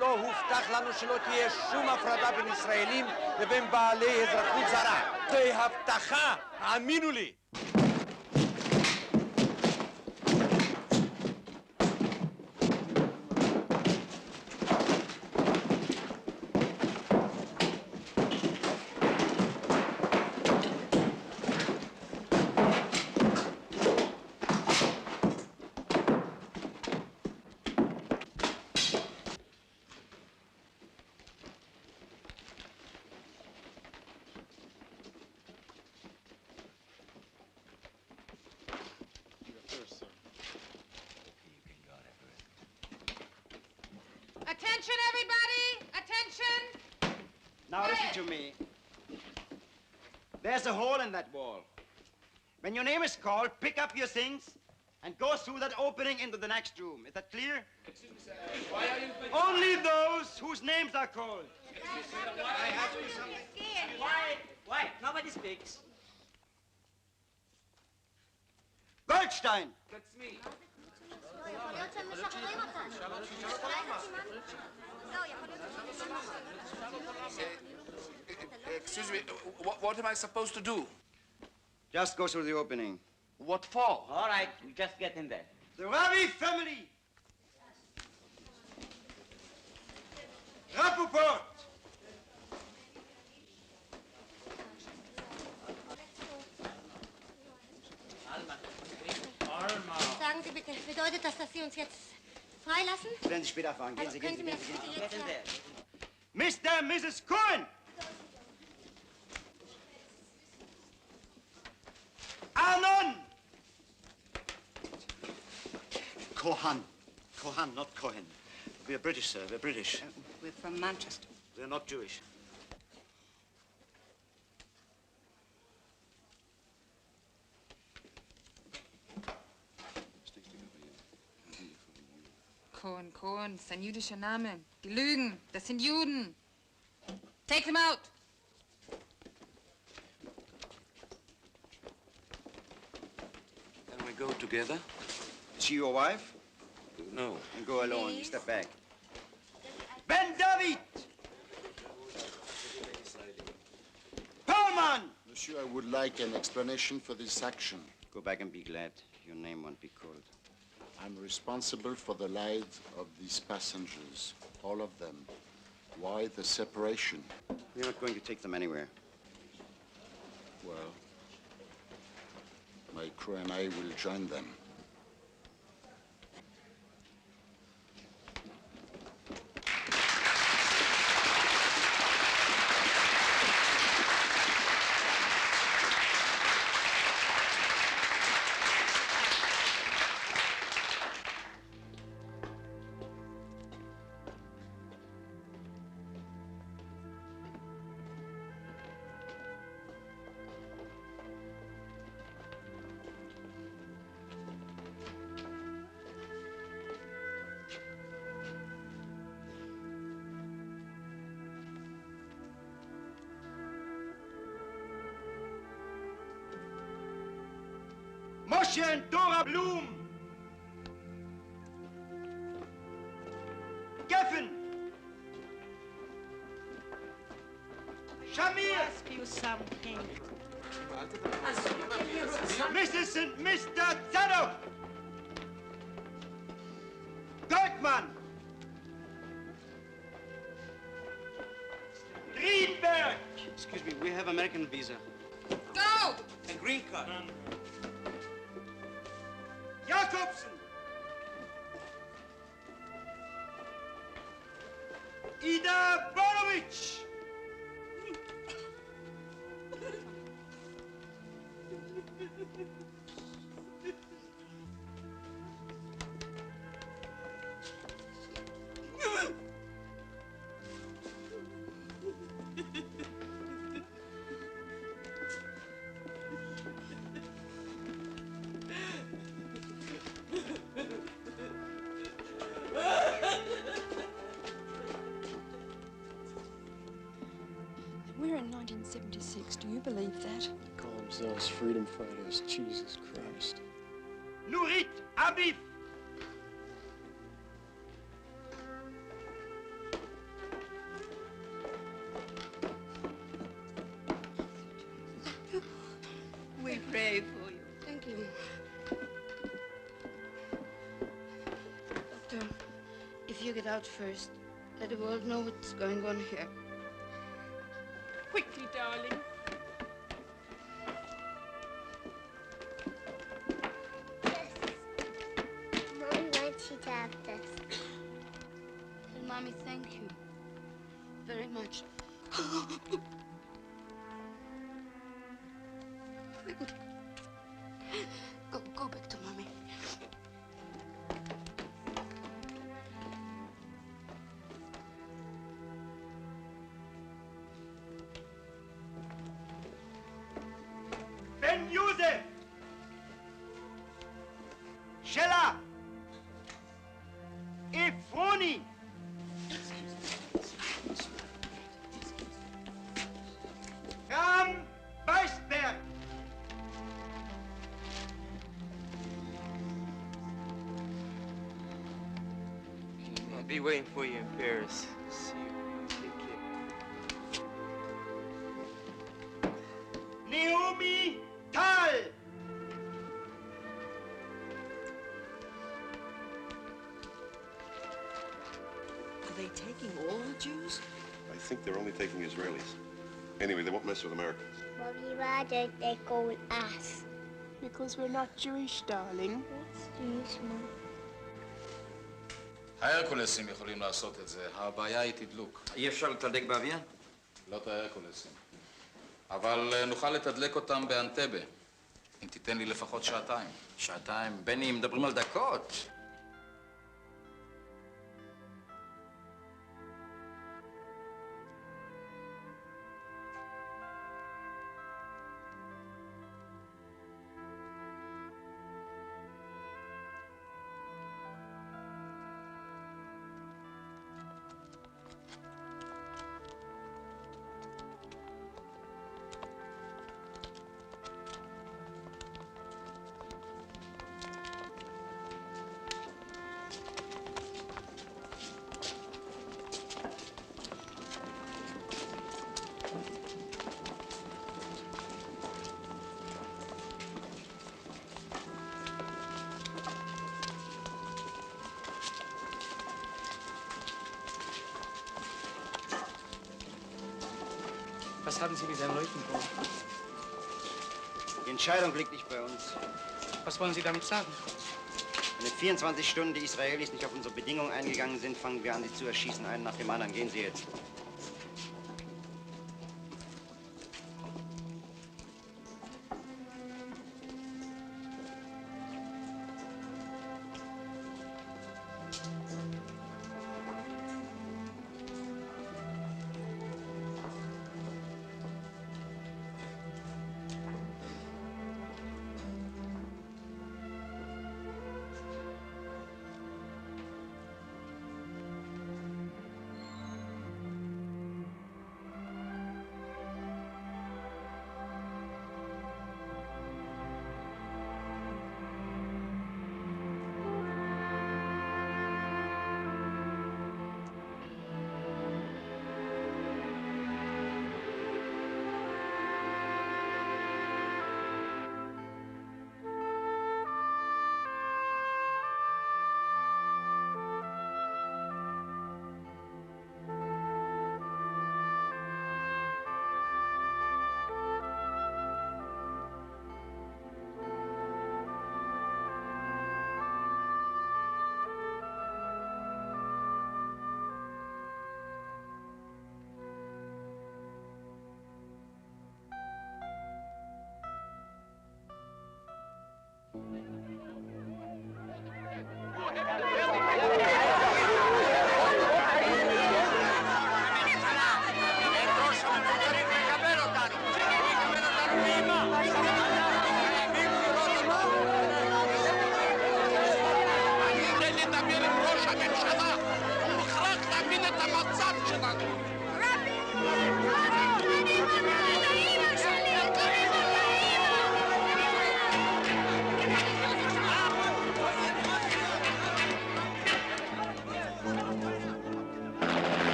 לא, הובטח לנו שלא תהיה שום הפרדה בין ישראלים לבין בעלי אזרחות זרה. זה הבטחה, האמינו לי. Attention, everybody! Attention! Attention! Now listen to me. There's a hole in that wall. When your name is called, pick up your things and go through that opening into the next room. Is that clear? Excuse me, sir. Why are you... Only those whose names are called. I have to do something. Why? Nobody speaks. Goldstein! That's me. Excuse me, what am I supposed to do? Just go through the opening. What for? All right, you just get in there. The Ravi family! Rappaport! Sagen Sie bitte, bedeutet das, dass Sie uns jetzt freilassen? Werden Sie später fahren. Gehen Sie, Können gehen Sie Sie, mir gehen das Sie. bitte jetzt Mr. and Mrs. Cohen! Arnon! Kohan. Kohan, not Cohen. We're British, sir. We're British. We're from Manchester. We're not Jewish. Cohen, Cohen, das ist ein jüdischer Name. Die lügen, das sind Juden. Take them out. Can we go together? Is she your wife? No. And go alone. You step back. Ben David! Perlman! Monsieur, I would like an explanation for this action. Go back and be glad. Your name won't be called. I'm responsible for the lives of these passengers, all of them. Why the separation? We're not going to take them anywhere. Well, my crew and I will join them. Moshe and Dora Bloom! Geffen! Shamir! Ask you something. Mrs. and Mr. Zadok! Goldman! Greenberg! Excuse me, we have American visa. Go! A green card. Jakobsen! Ida Borovich! We're in 1976. Do you believe that? Call themselves freedom fighters. Jesus Christ. Nurit Abif! We pray for you. Thank you. Doctor, if you get out first, let the world know what's going on here. Quickly, darling. Mommy wants you to have this. Tell Mommy thank you very much. Go back to Mommy. Yusef! Shela! Efroni! Ram Weisberg! I'll be waiting for you in Paris. See you. Take care. Naomi Tal! Are they taking all the Jews? I think they're only taking Israelis. Anyway, they won't mess with Americans. Mommy, why don't they go with us? Because we're not Jewish, darling. What's Jewish, Mom? ההרקולסים יכולים לעשות את זה, הבעיה היא תדלוק. אי אפשר לתדלק באוויר? לא את ההרקולסים. אבל נוכל לתדלק אותם באנטבה, אם תיתן לי לפחות שעתיים. שעתיים? בני, מדברים על דקות. Was haben Sie mit den Leuten vor? Die Entscheidung liegt nicht bei uns. Was wollen Sie damit sagen? Wenn in 24 Stunden die Israelis nicht auf unsere Bedingungen eingegangen sind, fangen wir an, sie zu erschießen, einen nach dem anderen. Gehen Sie jetzt.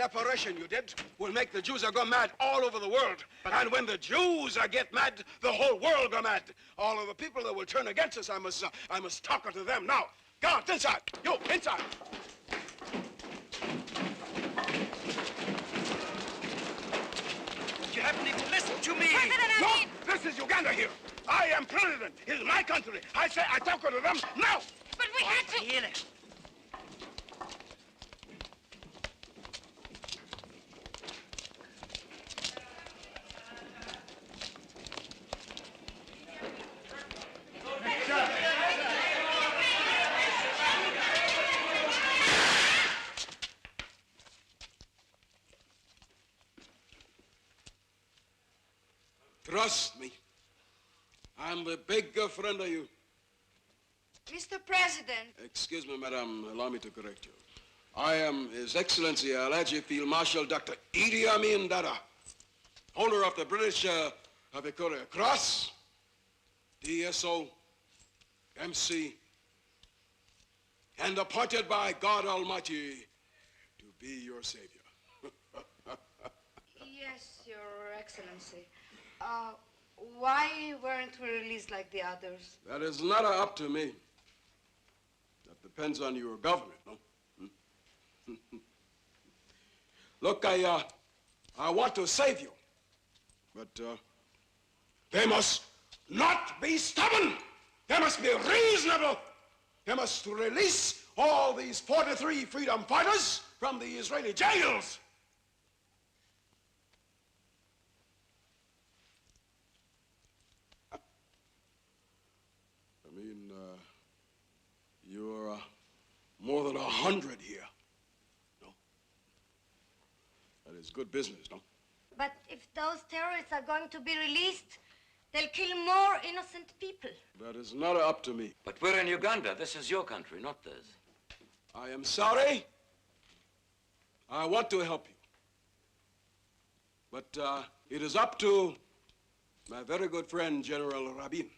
separation you did will make the Jews go mad all over the world. And when the Jews get mad, the whole world go mad. All of the people that will turn against us, I must talk to them now. Guards, inside. You, inside. You haven't even listened to me. No, this is Uganda here. I am president. This is my country. I say I talk to them now. But we had to... Trust me. I'm a big friend of you. Mr. President. Excuse me, madam. Allow me to correct you. I am His Excellency Alhaji Field Marshal Dr. Idi Amin Dada, holder of the British Victoria Cross, DSO, MC, and appointed by God Almighty to be your savior. Yes, Your Excellency. Why weren't we released like the others? That is not up to me. That depends on your government, no? Look, I want to save you, but they must not be stubborn. They must be reasonable. They must release all these 43 freedom fighters from the Israeli jails. I mean, you're more than 100 here. No? That is good business, no? But if those terrorists are going to be released, they'll kill more innocent people. That is not up to me. But we're in Uganda. This is your country, not theirs. I am sorry. I want to help you. But it is up to my very good friend, General Rabin.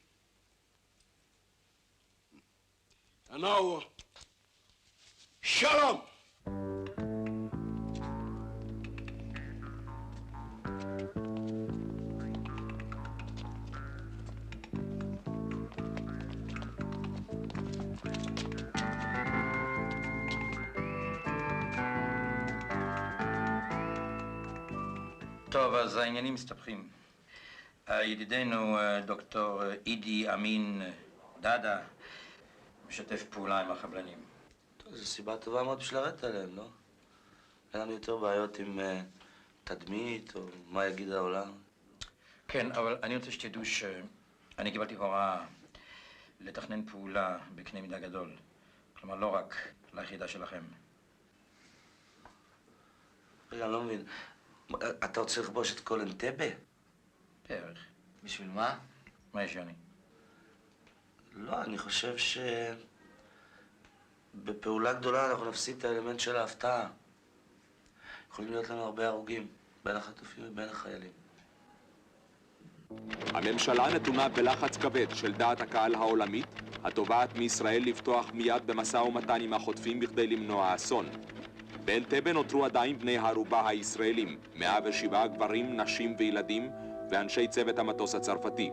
And now, Shalom. טוב, אז העניינים מסתבכים. ידידנו דוקטור אידי אמין דאדה משתף פעולה עם החבלנים. טוב, זו סיבה טובה מאוד בשביל לרדת עליהם, לא? אין לנו יותר בעיות עם תדמית, או מה יגיד העולם. כן, אבל אני רוצה שתדעו שאני קיבלתי הוראה לתכנן פעולה בקנה מידה גדול. כלומר, לא רק ליחידה שלכם. רגע, אני לא מבין. אתה רוצה לכבוש את כל אנטבה? בערך. בשביל מה? מה יש, יוני? לא, אני חושב בפעולה גדולה אנחנו נפסיד את האלמנט של ההפתעה. יכולים להיות לנו הרבה הרוגים, בין החטופים ובין החיילים. הממשלה נתונה בלחץ כבד של דעת הקהל העולמית, התובעת מישראל לפתוח מיד במשא ומתן עם החוטפים בכדי למנוע אסון. באנטבה נותרו עדיין בני הערובה הישראלים, 107 גברים, נשים וילדים, ואנשי צוות המטוס הצרפתי.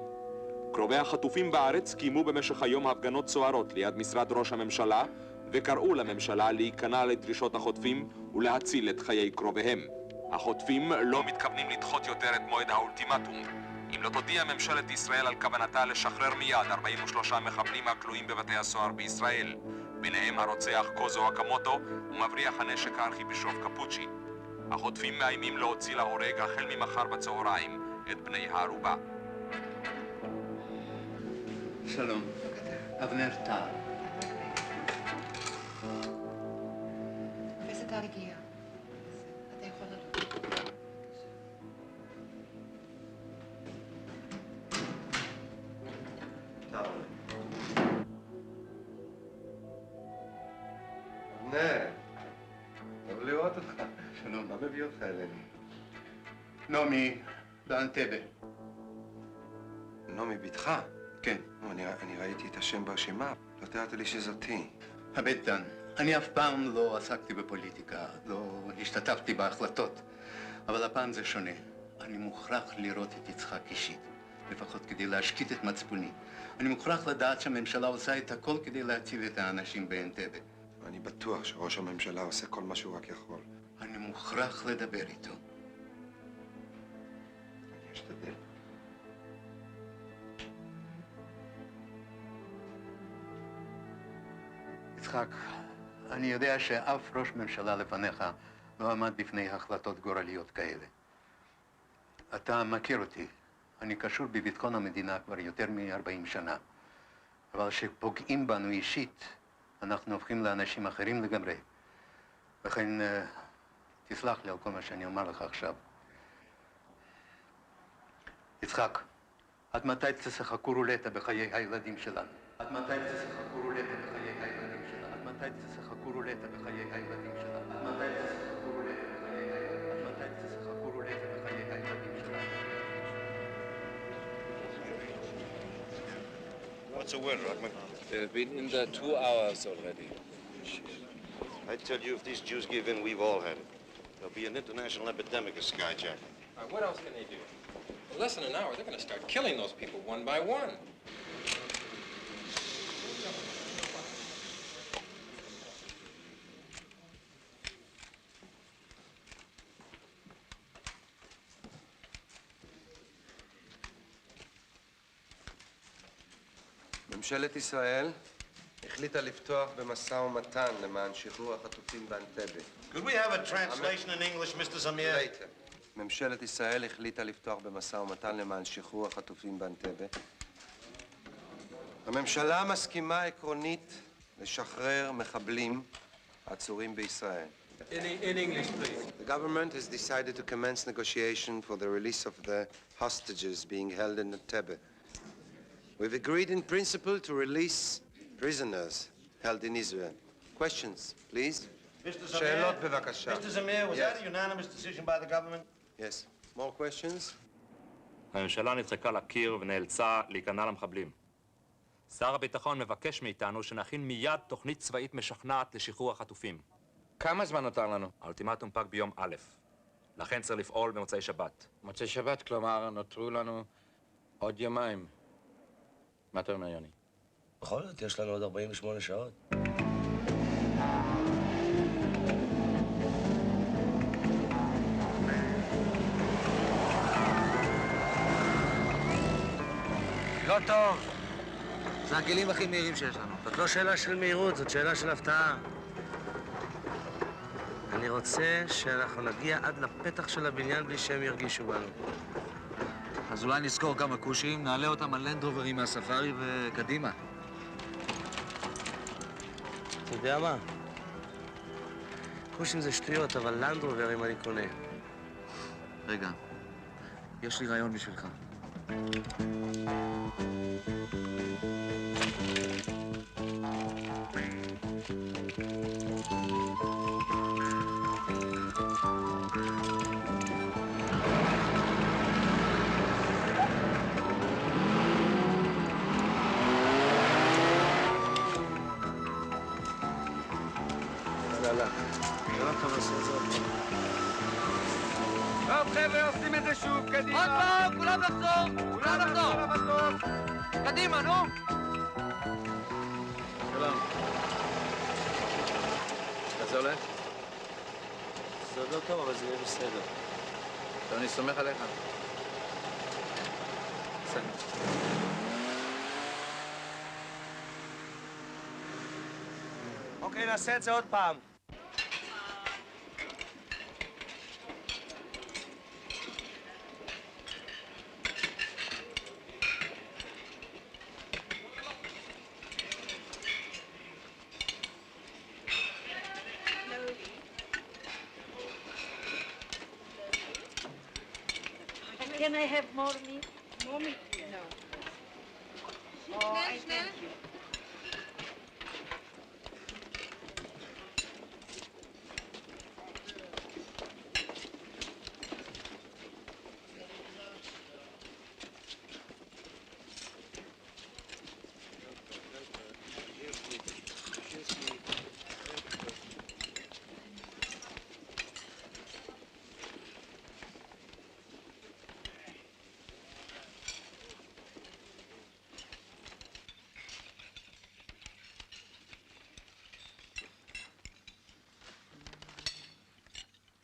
קרובי החטופים בארץ קיימו במשך היום הפגנות סוערות ליד משרד ראש הממשלה, וקראו לממשלה להיכנע לדרישות החוטפים ולהציל את חיי קרוביהם. החוטפים לא מתכוונים לדחות יותר את מועד האולטימטום. אם לא תודיע ממשלת ישראל על כוונתה לשחרר מיד 43 מחבלים הכלואים בבתי הסוהר בישראל, ביניהם הרוצח קוזו אקמוטו ומבריח הנשק הארכיבישוף קפוצ'י. החוטפים מאיימים להוציא להורג החל ממחר בצהריים את בני הערובה. שלום, אבנר טל. איזה טל הגיע? אתה יכול ללכת. אבנר, טוב לראות אותך. שלום. מה מביא אותך אלינו? נעמי, באנטבה. נעמי בתך? כן. אני ראיתי את השם ברשימה, לא תיארת לי שזאתי. הבית דן. אני אף פעם לא עסקתי בפוליטיקה, לא השתתפתי בהחלטות, אבל הפעם זה שונה. אני מוכרח לראות את יצחק אישית, לפחות כדי להשקיט את מצפוני. אני מוכרח לדעת שהממשלה עושה את הכל כדי להציל את האנשים באנטבה. אני בטוח שראש הממשלה עושה כל מה שהוא רק יכול. אני מוכרח לדבר איתו. אני אשתדל. יצחק, אני יודע שאף ראש ממשלה לפניך לא עמד בפני החלטות גורליות כאלה. אתה מכיר אותי. אני קשור בביטחון המדינה כבר יותר מ-40 שנה. אבל כשפוגעים בנו אישית, אנחנו הופכים לאנשים אחרים לגמרי. לכן, תסלח לי על כל מה שאני אומר לך עכשיו. יצחק, עד מתי תשחקו רולטה בחיי הילדים שלנו? עד מתי תשחקו רולטה בחיי הילדים שלנו? עד מתי תשחקו רולטה בחיי הילדים שלנו? עד מתי תשחקו רולטה בחיי הילדים? עד מתי תשחקו רולטה בחיי הילדים שלנו? What's the word, Rockman? They've been in there 2 hours already. I tell you, if these Jews give in, we've all had it. There'll be an international epidemic of skyjacking. What else can they do? In less than an hour, they're going to start killing those people one by one. ממשלת ישראל החליטה לפתוח במשא ומתן למען שחרור החטופים באנטבה. Could we have a translation in English, Mr. Zamir? Later. ממשלת ישראל החליטה לפתוח במשא ומתן למען שחרור החטופים באנטבה. הממשלה מסכימה עקרונית לשחרר מחבלים העצורים בישראל. In English, please. The government has decided to commence negotiation for the release of the hostages being held in Entebbe. We've agreed in principle to release prisoners held in Israel. Questions, please? Mr. Zamir? שאלות בבקשה. Mr. Zamir, was Yes. that a unanimous decision by the government? Yes. More questions? הממשלה נדחקה לקיר ונאלצה להיכנע למחבלים. שר הביטחון מבקש מאיתנו שנכין מיד תוכנית צבאית משכנעת לשחרור החטופים. כמה זמן נותר לנו? האולטימטום פג ביום א'. לכן צריך לפעול במוצאי שבת. מוצאי שבת, כלומר, נותרו לנו עוד יומיים. מה אתה אומר, יוני? בכל זאת, יש לנו עוד 48 שעות. לא טוב. זה הכלים הכי מהירים שיש לנו. זאת לא שאלה של מהירות, זאת שאלה של הפתעה. אני רוצה שאנחנו נגיע עד לפתח של הבניין בלי שהם ירגישו בנו. אז אולי נזכור כמה כושים, נעלה אותם על לנדרוברים מהספארי וקדימה. אתה יודע מה? כושים זה שטויות, אבל לנדרוברים אני קונה. רגע, יש לי רעיון בשבילך. טוב, חבר'ה, עושים את זה שוב, קדימה. עוד פעם, כולם לחזור, כולם לחזור. קדימה, נו. שלום. איך זה הולך? זה עוד לא טוב, אבל זה יהיה בסדר. טוב, אני סומך עליך. בסדר. אוקיי, נעשה את זה עוד פעם. Can I have more meat? More meat? No. Oh, I thank you.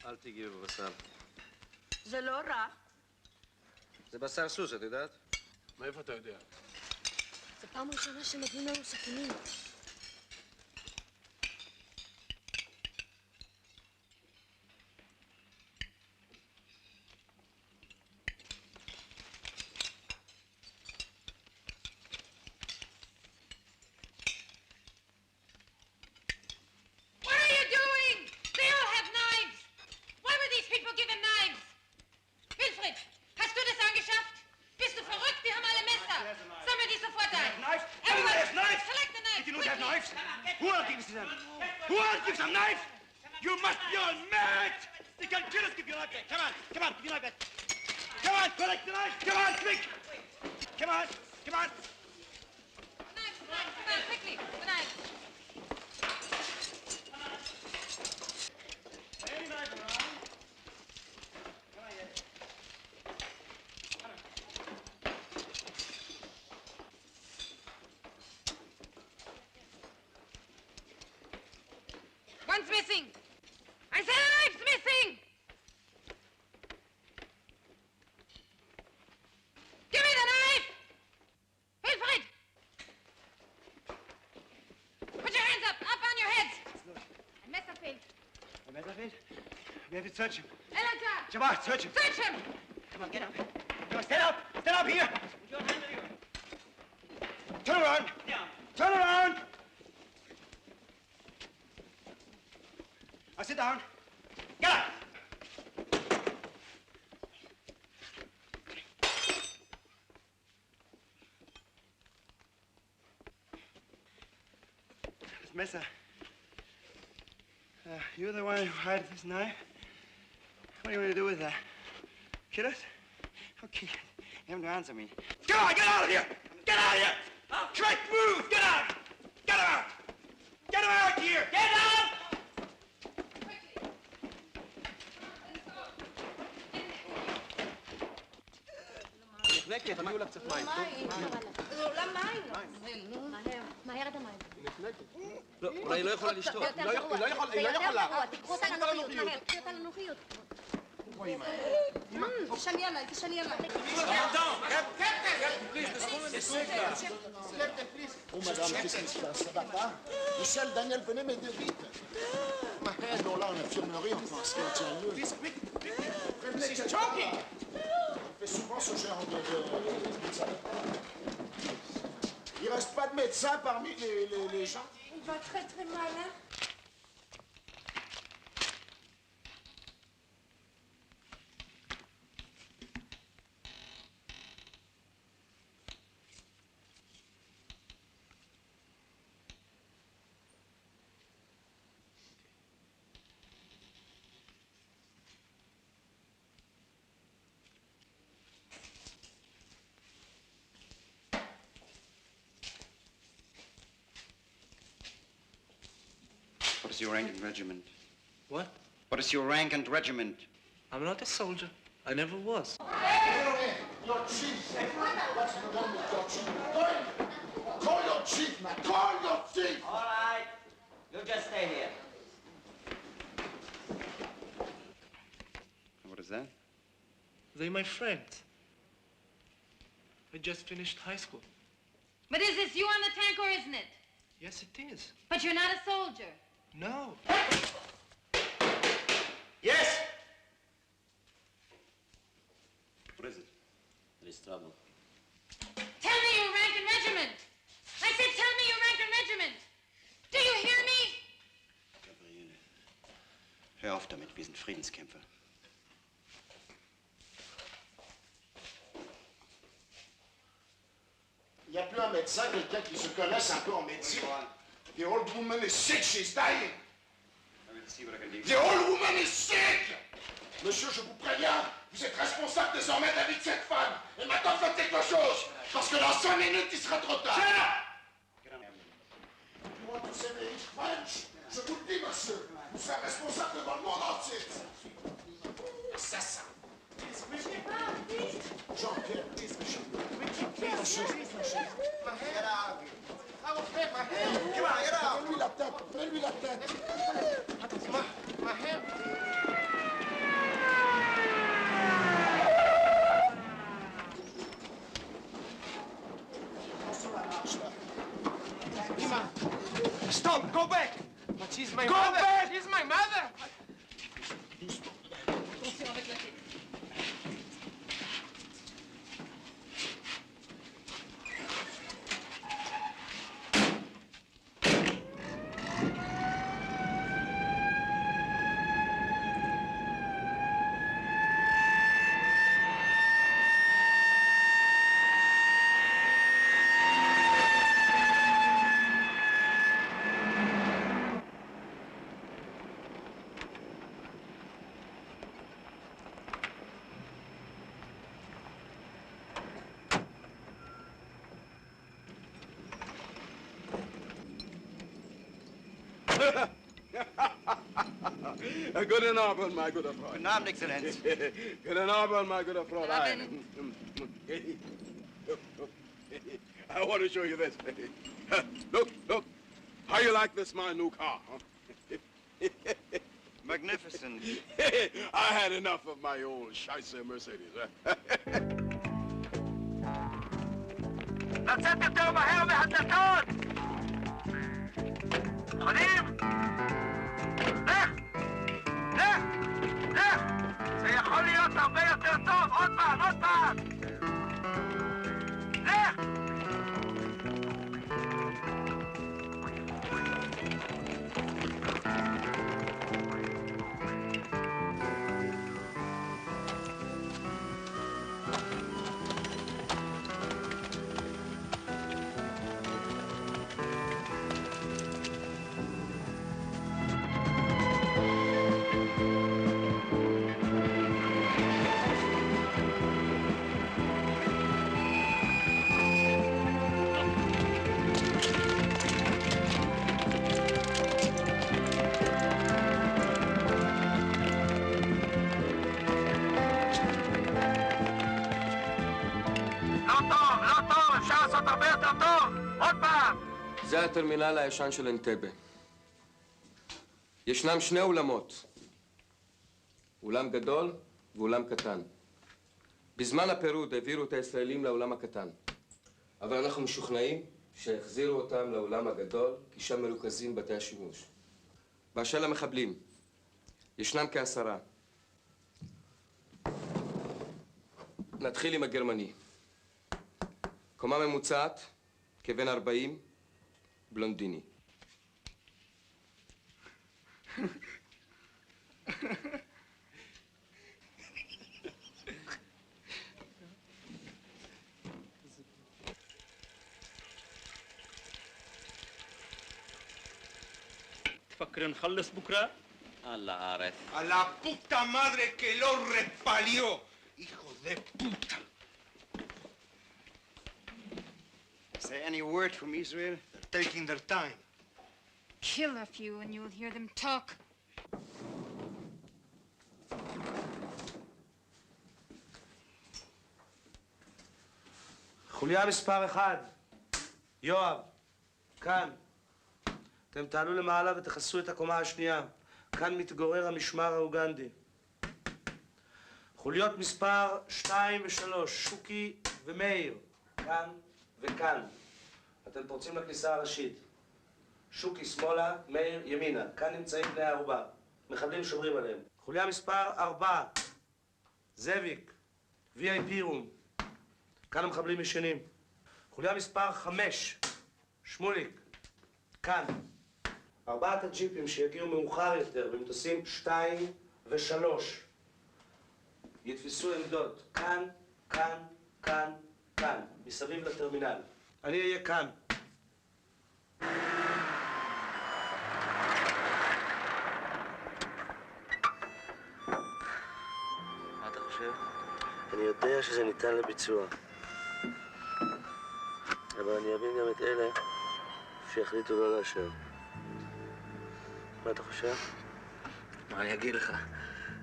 אל תיגעי בבשר. זה לא רע. זה בשר סוס, את יודעת? מאיפה אתה יודע? זו פעם ראשונה שנותנים לנו סכינים. What are you doing? They all have knives. Why were these people given knives? Wilfried, hast du das angeschafft? Bist du verrückt? Die haben alle Messer. Sammel die sofort ein. Knives? Everyone, Everybody has knives? collect the knives. Did you not have knives? Who else gives them? Who else gives them knives? You must be all mad! They can kill us. Give your knife back. Come on, give your knife back. Come on, collect the knife. Come on, quick. Come on. Come on, quickly, the knives. Any knife around? Come on, yes. One's missing. I said a knife's missing. Give me the knife. Wilfried. Put your hands up on your heads. Ein Messer fehlt. A messer fehlt? We have to search him. Eleanor. Jabbar, search him. Search him. Come on, get up. Come on, stand up. Stand up here. Turn around. Turn around. Now sit down. Get up. This messer. You're the one who hired this knife? What do you want to do with that? Kill us? Okay. You have to answer me. Come on, get out of here! Get out of here! Quick, move! Get out! Get him out! Get him out here! Get out! נחנקת, תביאו לה קצת מים. זה עולם מים. מהר את המים. לא, אולי היא לא יכולה לשתות. היא לא יכולה. תיקחו אותה לנוחיות, מהר. תיקחו אותה לנוחיות. תשני עליי, תשני עליי. Oh, madame, qu'est-ce qui se passe? Ça va pas? Michel, Daniel, venez m'aider vite. Non, là, en infirmerie, on pense qu'il tient lieu. She's choking! On fait souvent ce genre de... Il reste pas de médecin parmi les gens? Il va très très mal, hein? What is your rank and regiment? What? What is your rank and regiment? I'm not a soldier. I never was. Your chief! What's wrong with your chief? Call your chief, man! Call your chief! All right. You just stay here. What is that? They're my friends. I just finished high school. But is this you on the tank or isn't it? Yes, it is. But you're not a soldier. No. Yes! What is it? There is trouble. Tell me your rank and regiment. I said tell me your rank and regiment. Do you hear me? Gabriele, hör auf damit, wir sind Friedenskämpfer. Il n'y a plus un médecin, quelqu'un qui se connaisse un peu en médecine. The old woman is sick, she's dying. The old woman is sick! Monsieur, je vous préviens, vous êtes responsable désormais de la vie de cette femme. Et maintenant, faites quelque chose, parce que dans 5 minutes, il sera trop tard. Moi, tous ces pays French, je vous le dis, monsieur, vous êtes responsable devant le monde entier. Assassin. Jean-Pierre, please, monsieur. Monsieur. Get out. I will pay my hand. Come on, get out. Fais-lui la tête. Fais-lui la tête. My hand. Stop! Go back! But she's my Go mother! back! She's my mother! Guten Abend, my good Freund. Guten Abend, Exzellenz. Guten Abend, my good Fräulein. I want to show you this. Look. How you like this, my new car? Huh? Magnificent. I had enough of my old Scheisse Mercedes. לצאת יותר מהר מהדלתות! חולים! לך! זה יכול להיות הרבה יותר טוב! עוד פעם! לך! זה הטרמינל הישן של אנטבה. ישנם שני אולמות, אולם גדול ואולם קטן. בזמן הפירוד העבירו את הישראלים לאולם הקטן, אבל אנחנו משוכנעים שהחזירו אותם לאולם הגדול, כי שם מרוכזים בתי השימוש. באשר למחבלים, ישנם כ10. נתחיל עם הגרמני. קומה ממוצעת, כבן 40, בלונדיני. تفكر نخلص بكره؟ الله عارف. A la puta madre que lo repalió! Hijo de puta! Is there any word from Israel? They're taking their time. Kill a few and you'll hear them talk. חוליה מספר 1, יואב, כאן. אתם תעלו למעלה ותכסו את הקומה השנייה. כאן מתגורר המשמר האוגנדי. חוליות מספר 2 ו3, שוקי ומאיר, כאן וכאן. אתם פורצים לכניסה הראשית. שוקי שמאלה, מאיר ימינה. כאן נמצאים בני הערובה. מחבלים שומרים עליהם. חוליה מספר 4, זאביק, VIP רום. כאן המחבלים ישנים. חוליה מספר 5, שמוליק, כאן. 4 הג'יפים שיגיעו מאוחר יותר במטוסים 2 ו3 יתפסו עמדות כאן, כאן, כאן, כאן, מסביב לטרמינל. אני אהיה כאן. מה אתה חושב? אני יודע שזה ניתן לביצוע. אבל אני אבין גם את אלה שיחליטו לא לאשר. מה אתה חושב? מה אני אגיד לך?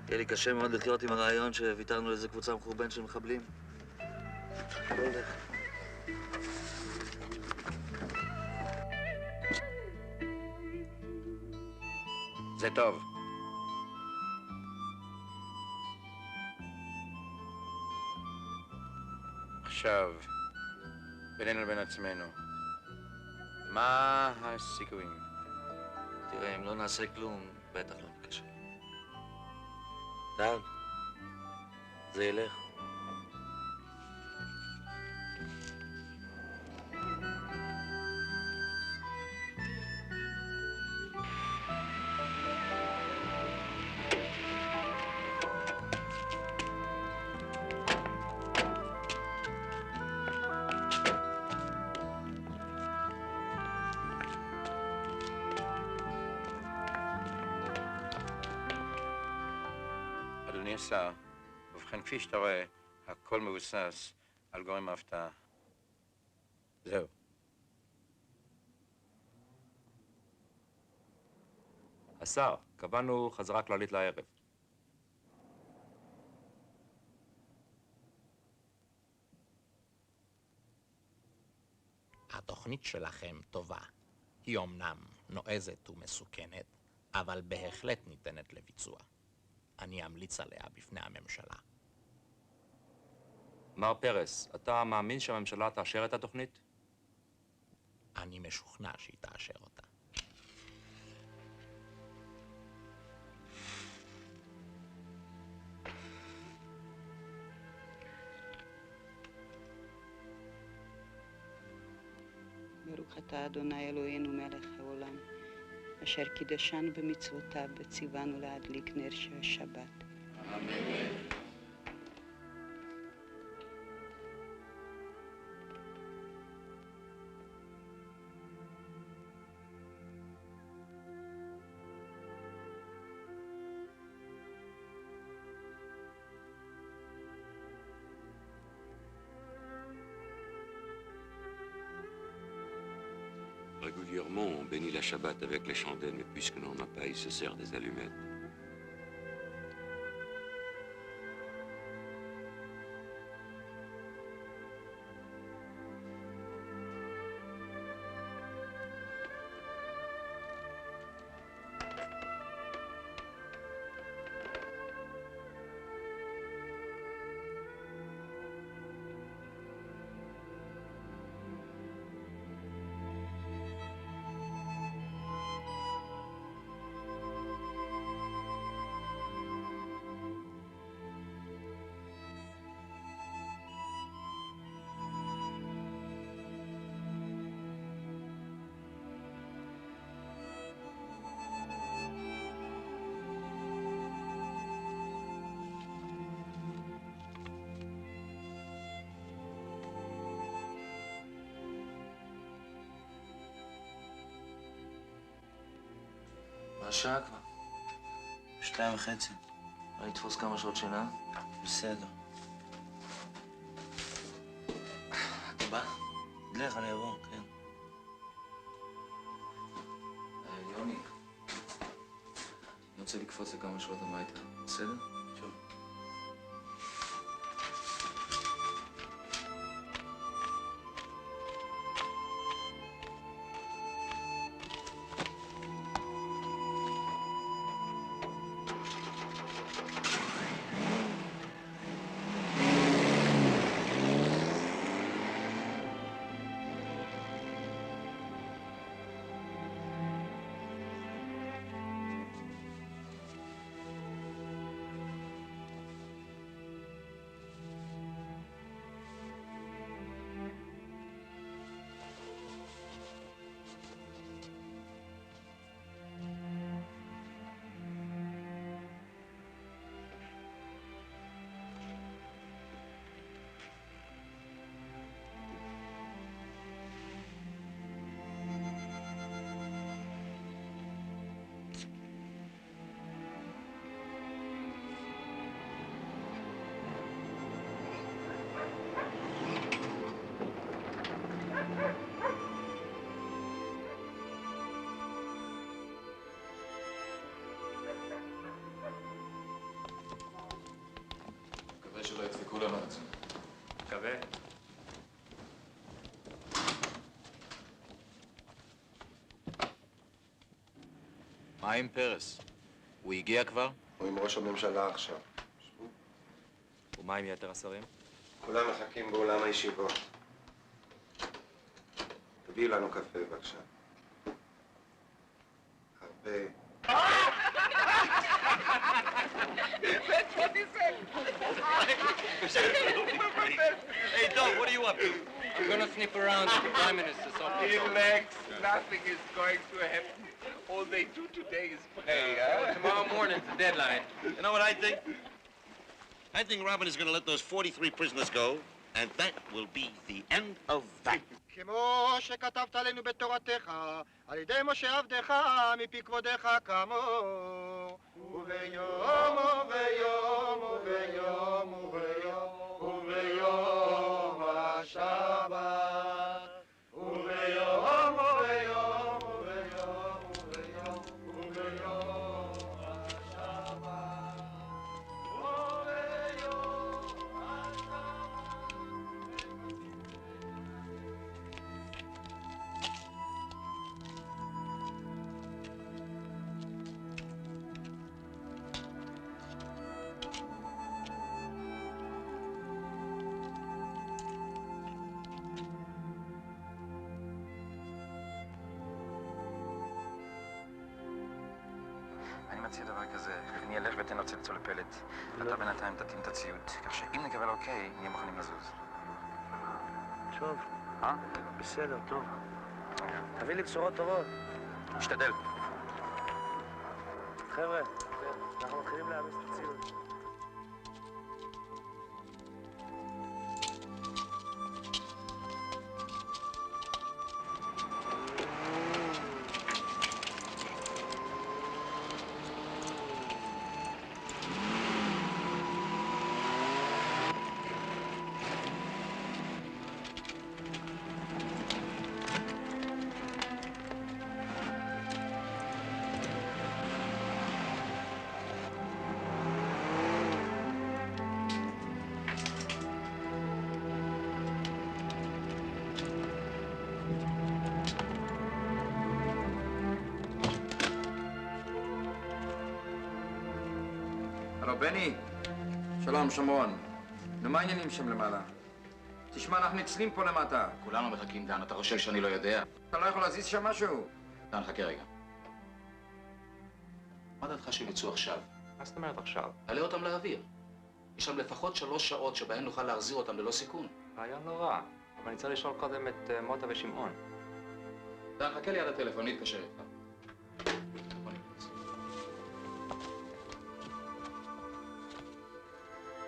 יהיה לי קשה מאוד לחיות עם הרעיון שוויתרנו לאיזה קבוצה מחורבנת של מחבלים. בוא נלך. זה טוב. עכשיו, בינינו לבין עצמנו, מה הסיכויים? תראה, אם לא נעשה כלום, בטח לא נקשר. דן, זה ילך. אדוני השר, ובכן, כפי שאתה רואה, הכל מבוסס על גורם ההפתעה. זהו. השר, קבענו חזרה כללית לערב. התוכנית שלכם טובה. היא אומנם נועזת ומסוכנת, אבל בהחלט ניתנת לביצוע. אני אמליץ עליה בפני הממשלה. מר פרס, אתה מאמין שהממשלה תאשר את התוכנית? אני משוכנע שהיא תאשר אותה. ברוך אתה אדוני אלוהינו מלך העולם, אשר קידשנו במצוותיו וציוונו להדליק נר של שבת. אמן. Régulièrement, on bénit la Shabbat avec les chandelles, mais puisque l'on n'a pas, il se sert des allumettes. מה השעה כבר? 2:30. אני אתפוס כמה שעות שינה? בסדר. אתה בא? לך, אני אבוא, כן. יוני, אני רוצה לקפוץ לכמה שעות הביתה, בסדר? טוב. מקווה שלא ידפקו לנו את זה. מקווה. מה עם פרס? הוא הגיע כבר? הוא עם ראש הממשלה עכשיו. ומה עם יתר השרים? כולם מחכים באולם הישיבות. תביאי לנו קפה, בבקשה. הרבה. That's what he said. Hey, Doc, what are you up to? I'm gonna sniff around at the Prime Minister's office. Relax, nothing is going to happen. All they do today is pray, huh? Tomorrow morning's the deadline. You know what I think? I think Robin is going to let those 43 prisoners go, and that will be the end of that. כמו שכתבת עלינו בתורתך, על ידי משה עבדך, מפי כבודך כאמור. וביום וביום וביום וביום וביום השבת. וביום וביום וביום וביום וביום השבת. אני מציע דבר כזה, אני אלך ותן לו צלצול לפלט, ואתה בינתיים תתאים את הציוד, כך שאם נקבל אוקיי, נהיה מוכנים לזוז. טוב. בסדר, טוב. תביא לי בשורות טובות. משתדל. חבר'ה, אנחנו מתחילים להעמיס את הציוד. הלו, בני. שלום, שומרון. ומה העניינים שם למעלה? תשמע, אנחנו נצלים פה למטה. כולנו מחכים, דן. אתה חושב שאני לא יודע? אתה לא יכול להזיז שם משהו? דן, חכה רגע. מה דעתך שהם יצאו עכשיו? מה זאת אומרת עכשיו? עלה אותם לאוויר. יש שם לפחות 3 שעות שבהן נוכל להחזיר אותם ללא סיכון. רעיון לא רע, אבל אני צריך לשאול קודם את מוטה ושמעון. דן, חכה ליד הטלפון, נתקשר איתך.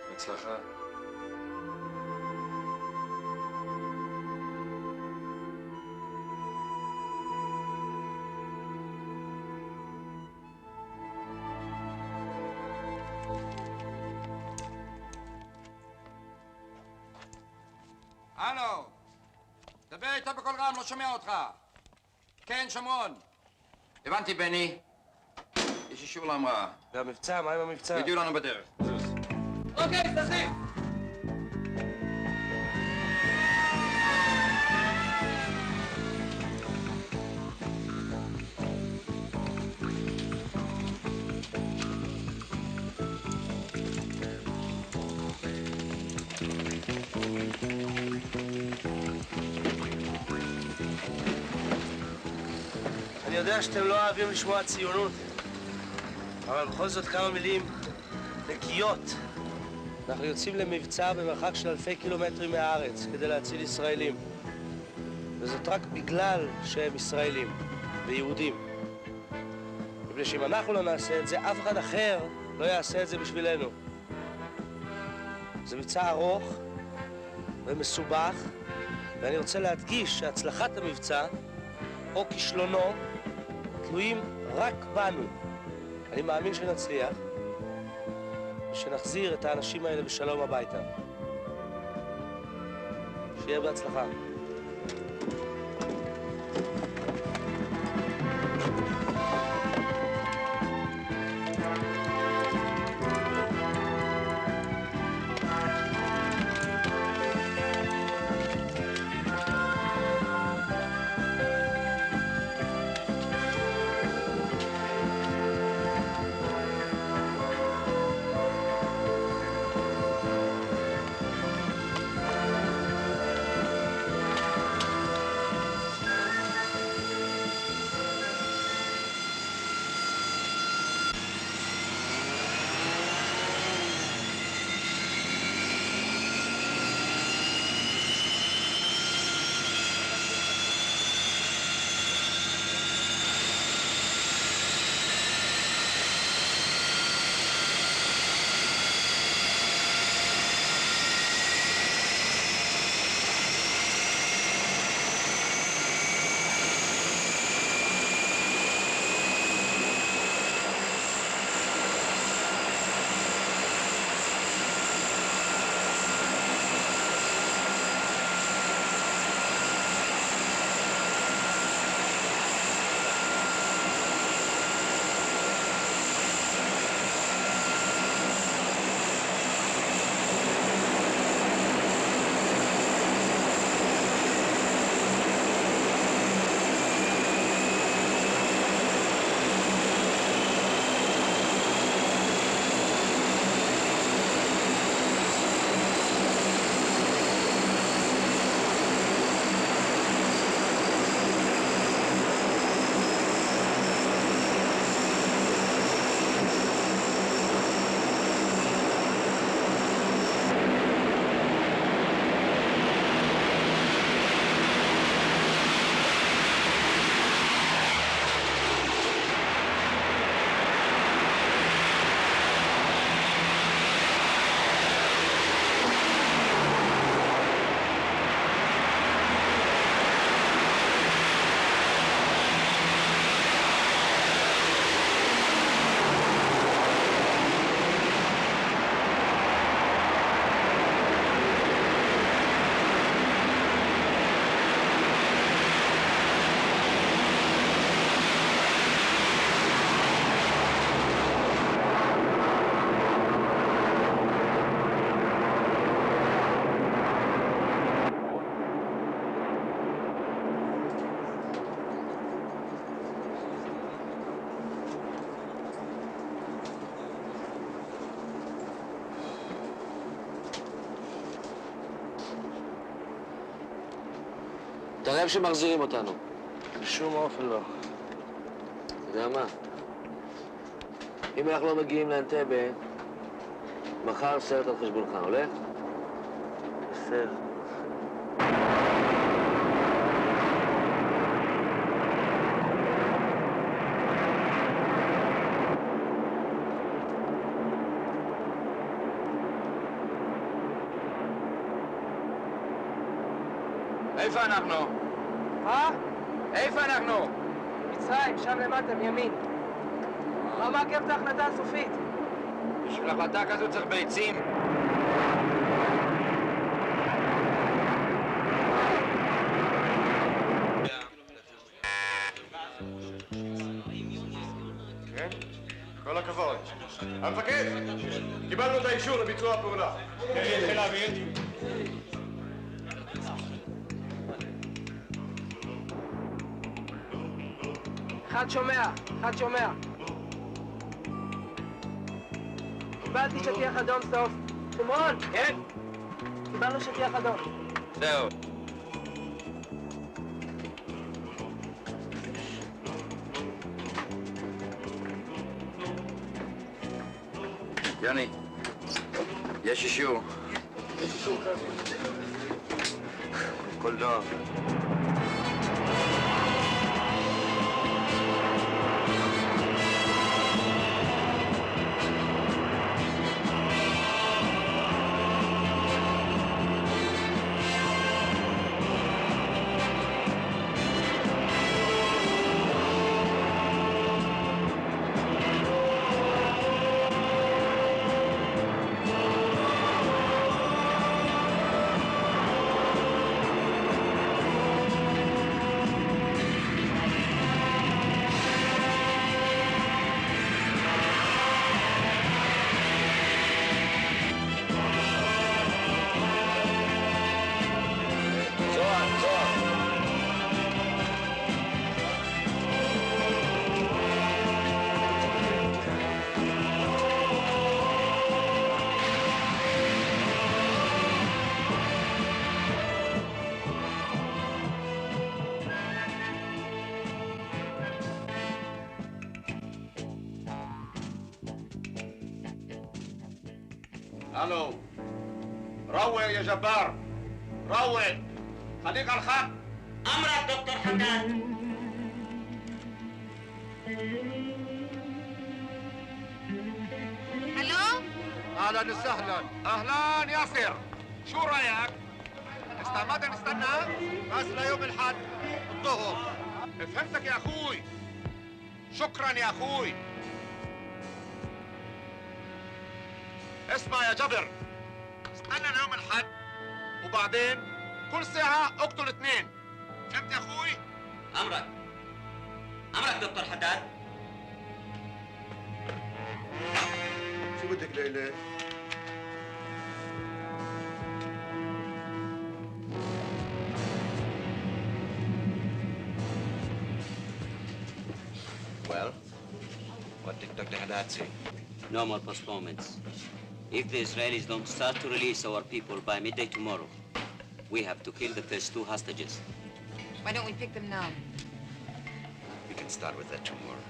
בהצלחה. הלו, דבר איתו בקול רם, לא שומע אותך. כן, שומרון. הבנתי, בני. יש אישור להמראה. והמבצע, מה עם המבצע? הגיעו לנו בדרך. אוקיי, תזיז. אני יודע שאתם לא אוהבים לשמוע ציונות, אבל בכל זאת כמה מילים נקיות. אנחנו יוצאים למבצע במרחק של אלפי קילומטרים מהארץ כדי להציל ישראלים. וזאת רק בגלל שהם ישראלים ויהודים. מפני שאם אנחנו לא נעשה את זה, אף אחד אחר לא יעשה את זה בשבילנו. זה מבצע ארוך ומסובך, ואני רוצה להדגיש שהצלחת המבצע או כישלונו תלויים רק בנו. אני מאמין שנצליח, שנחזיר את האנשים האלה בשלום הביתה. שיהיה בהצלחה. חושב שמחזירים אותנו? בשום אופן לא. אתה יודע מה? אם אנחנו לא מגיעים לאנטבה, מחר סרט על חשבונך, הולך? בסדר. איפה אנחנו? איפה אנחנו? מצרים, שם למטה, מימין. מה מעכב את ההחלטה הסופית? בשביל החלטה כזו צריך ביצים. כן? כל הכבוד. המפקד, קיבלנו את האישור לביצוע הפעולה. חיל האוויר. אחד שומע. קיבלתי שטיח אדום סוף. שומרון! כן? קיבלנו שטיח אדום. זהו. יוני, יש אישור. קולנוע. الو روق يا جبار روق خليك على الخط امرك دكتور حداد. الو؟ اهلا وسهلا اهلا ياسر شو رايك؟ استعمدنا نستنى بس ليوم الاحد الظهر فهمتك يا اخوي شكرا يا اخوي اسمع يا جبر استنى ليوم الاحد وبعدين كل ساعة اقتل 2 فهمت يا اخوي؟ امرك دكتور حداد. شو بدك ليلى؟ Well, what did Dr. Haddad say? No more postponements. If the Israelis don't start to release our people by midday tomorrow, we have to kill the first 2 hostages. Why don't we pick them now? We can start with that tomorrow.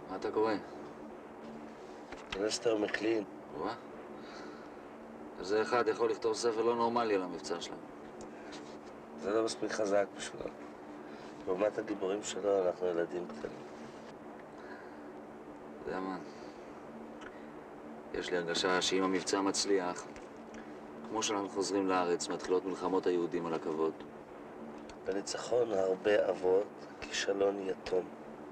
מה אתה קורא? לסטר מקלין. וואה. כזה אחד יכול לכתוב ספר לא נורמלי על המבצע שלנו. זה לא מספיק חזק בשבילו. לעומת הדיבורים שלו, אנחנו ילדים קטנים. אתה יודע מה? יש לי הרגשה שאם המבצע מצליח, כמו שאנחנו חוזרים לארץ, מתחילות מלחמות היהודים על הכבוד. בניצחון הרבה אבות, כישלון יתום.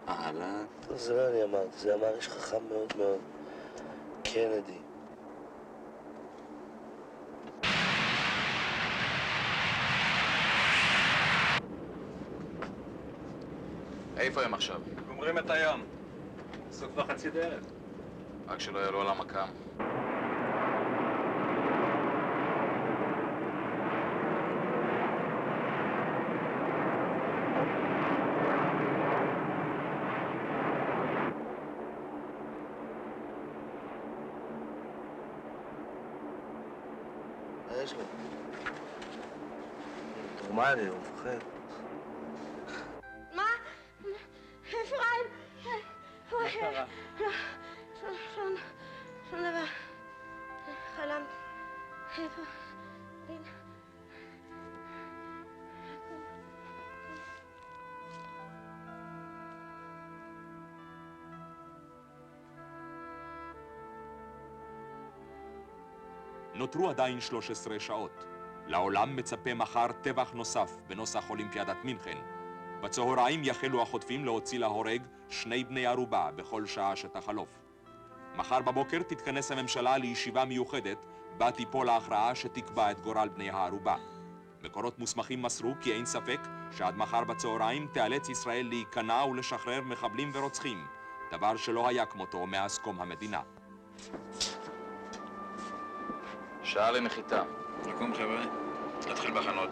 אהלן. זה לא אני אמרתי, זה אמר איש חכם מאוד מאוד. קנדי. איפה הם עכשיו? גומרים את היום. עשו כבר חצי דרך. רק שלא יעלו על המקם. מה יש לו? נורמלי, הוא מפחד. מה? אפרים! מה קרה? שום דבר. חלמתי. איפה? לין. נותרו עדיין 13 שעות. לעולם מצפה מחר טבח נוסף בנוסח אולימפיאדת מינכן. בצהריים יחלו החוטפים להוציא להורג 2 בני ערובה בכל שעה שתחלוף. מחר בבוקר תתכנס הממשלה לישיבה מיוחדת בה תיפול ההכרעה שתקבע את גורל בני הערובה. מקורות מוסמכים מסרו כי אין ספק שעד מחר בצהריים תיאלץ ישראל להיכנע ולשחרר מחבלים ורוצחים, דבר שלא היה כמותו מאז קום המדינה. שעה לנחיתה. לקום חבר'ה, נתחיל בהכנות.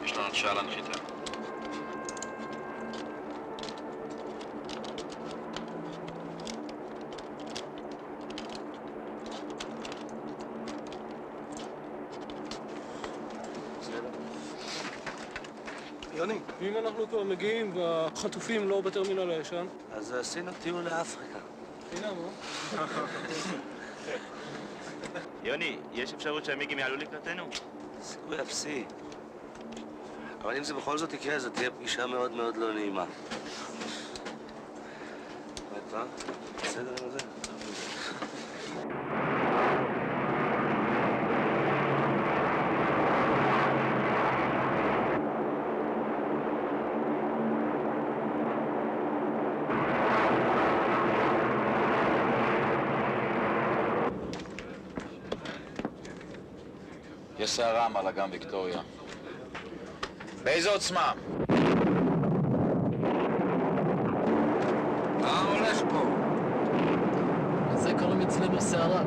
יש לנו שעה לנחיתה. יוני, אם אנחנו כבר מגיעים והחטופים לא בטרמינל הישן? אז עשינו טיול לאפריקה. הנה, מה? יוני, יש אפשרות שהמיגים יעלו לקראתנו? סיכוי אפסי. אבל אם זה בכל זאת יקרה, זו תהיה פגישה מאוד מאוד לא נעימה. מה אתה? בסדר עם זה? יש סערה על אגם ויקטוריה. באיזו עוצמה? מה הולך פה? לזה קוראים אצלנו סערה.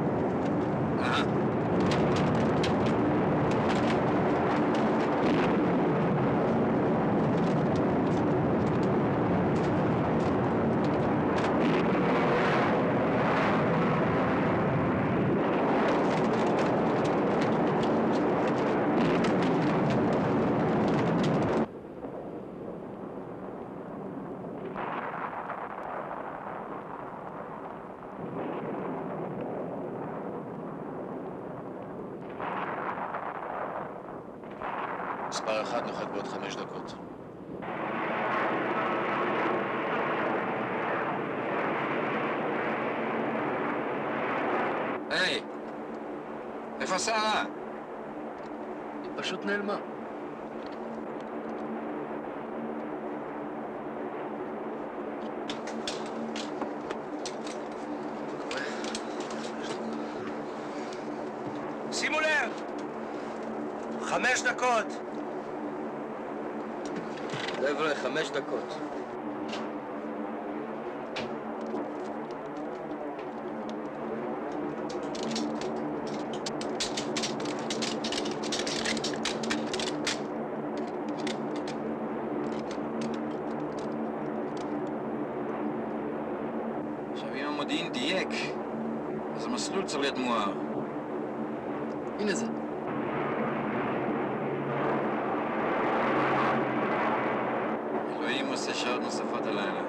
מספר 1 נוחת בעוד 5 דקות. היי! איפה סערה? היא פשוט נעלמה. שימו לב! 5 דקות! חבר'ה, 5 דקות. עכשיו, אם המודיעין דייק, אז המסלול צריך להיות מואר. הנה זה. אלוהים עושה שעות נוספות הלילה.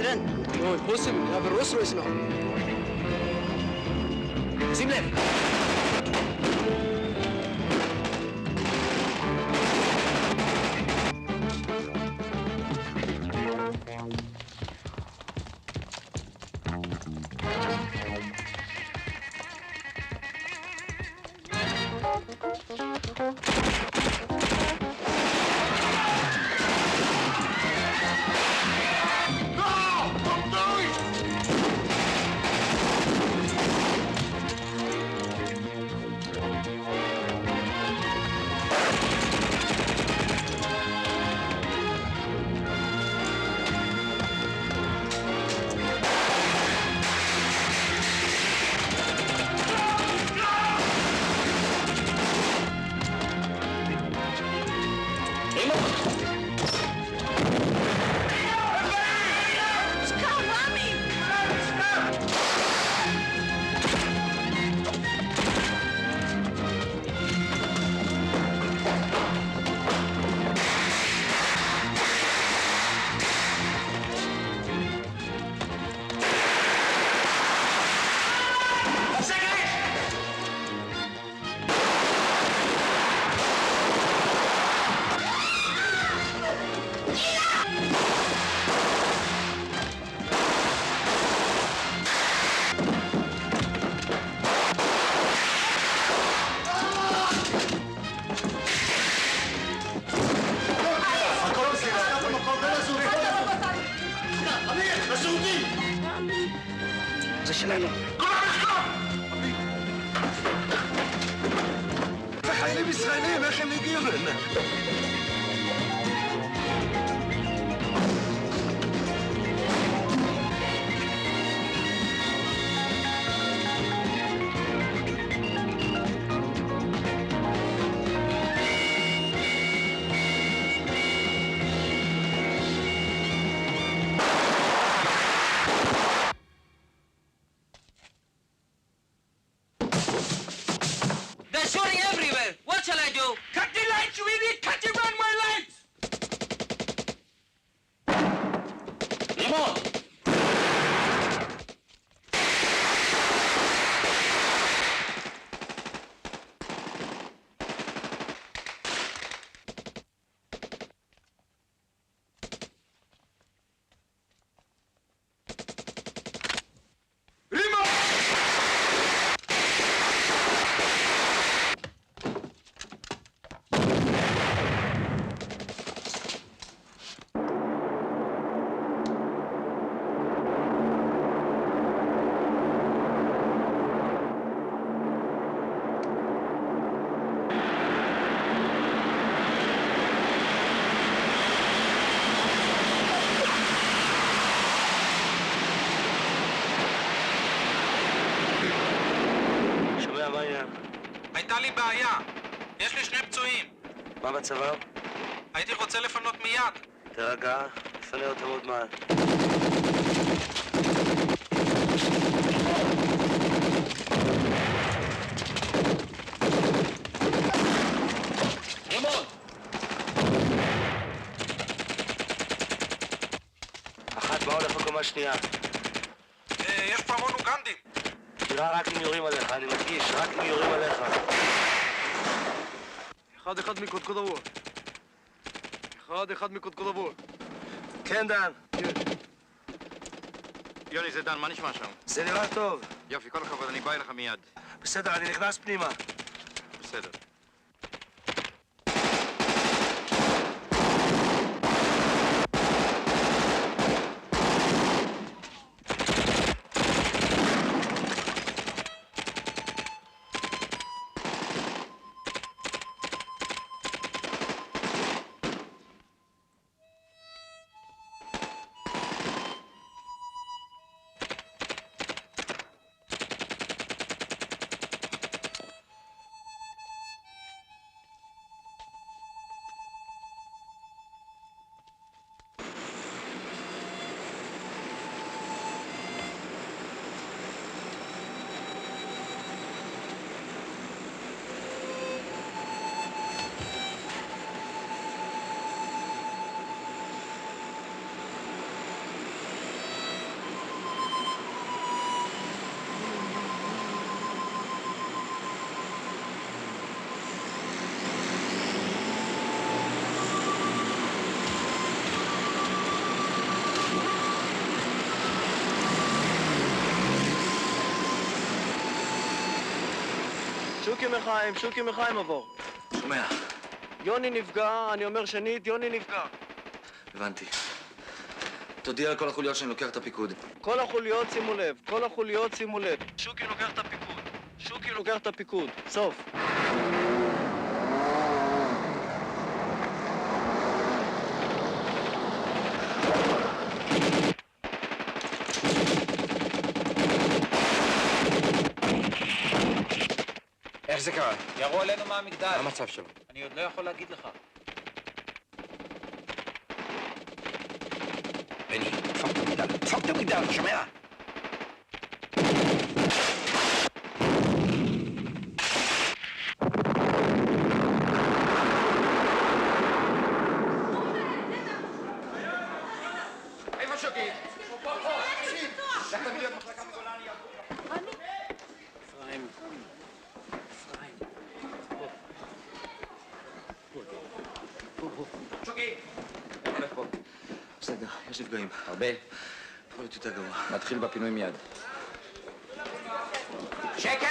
drin. Oh, Russim, ja, aber Russo ist noch. שים לב! זה שלנו. זה חיילים ישראלים, איך הם הגיעו לנה? They're shooting everywhere. What shall I do? Cut the lights, you idiot! Cut the run my lights! Limon! שומע, מה העניין? הייתה לי בעיה. יש לי 2 פצועים. מה מצבם? הייתי רוצה לפנות מיד. תרגע, נפנה אותם עוד מעט. רימון! אחת, מה הולך בקומה שנייה? יש פה המון אוגנדים. תראה רק אם יורים עליך, אני מדגיש, רק אם יורים עליך. אחד מקודקוד עבור. אחד מקודקוד עבור. כן, דן. יוני, זה דן, מה נשמע שם? זה נראה טוב. יופי, כל הכבוד, אני בא אליך מיד. בסדר, אני נכנס פנימה. בסדר. שוקי מחיים עבור. שומע. יוני נפגע, אני אומר שנית, יוני נפגע. הבנתי. תודיע לכל החוליות שאני לוקח את הפיקוד. כל החוליות שימו לב, כל החוליות שימו לב. שוקי לוקח את הפיקוד. שוקי לוקח את הפיקוד. סוף. איך זה קרה? ירו עלינו מהמגדל. מה המצב שלו? אני עוד לא יכול להגיד לך. בני, דפוק את המגדל. דפוק את המגדל, אתה שומע? איפה שוקי? לך תביא להיות מחלקה מגולני. אפרים. שוקי! הולך פה. בסדר, יש נפגעים. הרבה? יכול להיות יותר גרוע. נתחיל בפינוי מיד. שקט!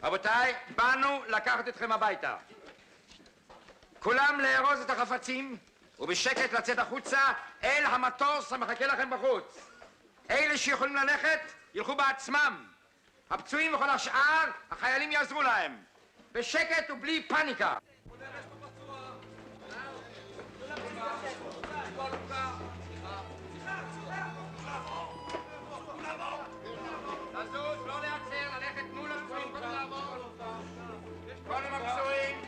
רבותיי, באנו לקחת אתכם הביתה. כולם לארוז את החפצים ובשקט לצאת החוצה אל המטוס המחכה לכם בחוץ. אלה שיכולים ללכת, ילכו בעצמם. הפצועים וכל השאר, החיילים יעזרו להם. בשקט ובלי פאניקה. לזוז, לא להיעצר, ללכת מול הפצועים, קודם לעבור. קודם הפצועים,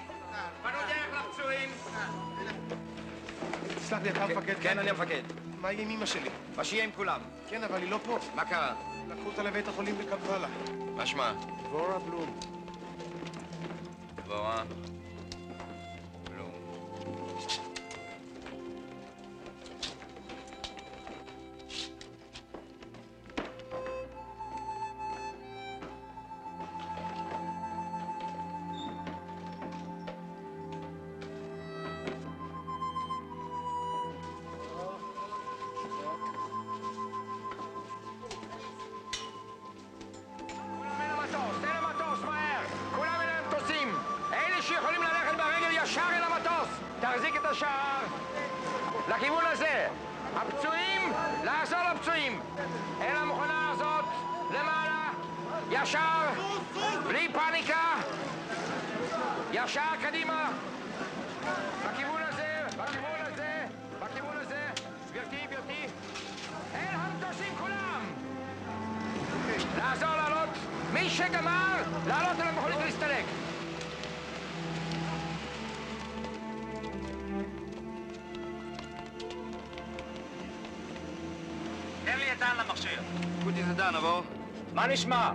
פנו דרך לפצועים. תסלח לי, אתה המפקד? כן, אני המפקד. מה יהיה עם אמא שלי? מה שיהיה עם כולם. כן, אבל היא לא פה. מה קרה? לקחו אותה לבית החולים בקמפלה. מה שמה? דבורה בלום. דבורה. שיכולים ללכת ברגל ישר אל המטוס. תחזיק את השער. לכיוון הזה. הפצועים, לעזור לפצועים. אל המכונה הזאת, למעלה. ישר. בלי פאניקה. ישר קדימה. בכיוון הזה, בכיוון הזה, בכיוון הזה. גברתי, גברתי. אל המטוסים כולם. לעזור לעלות. מי שגמר, לעלות אל המכונית ולהסתלק. תן לי את דן למכשיר. קודי זה דן, עבור. מה נשמע?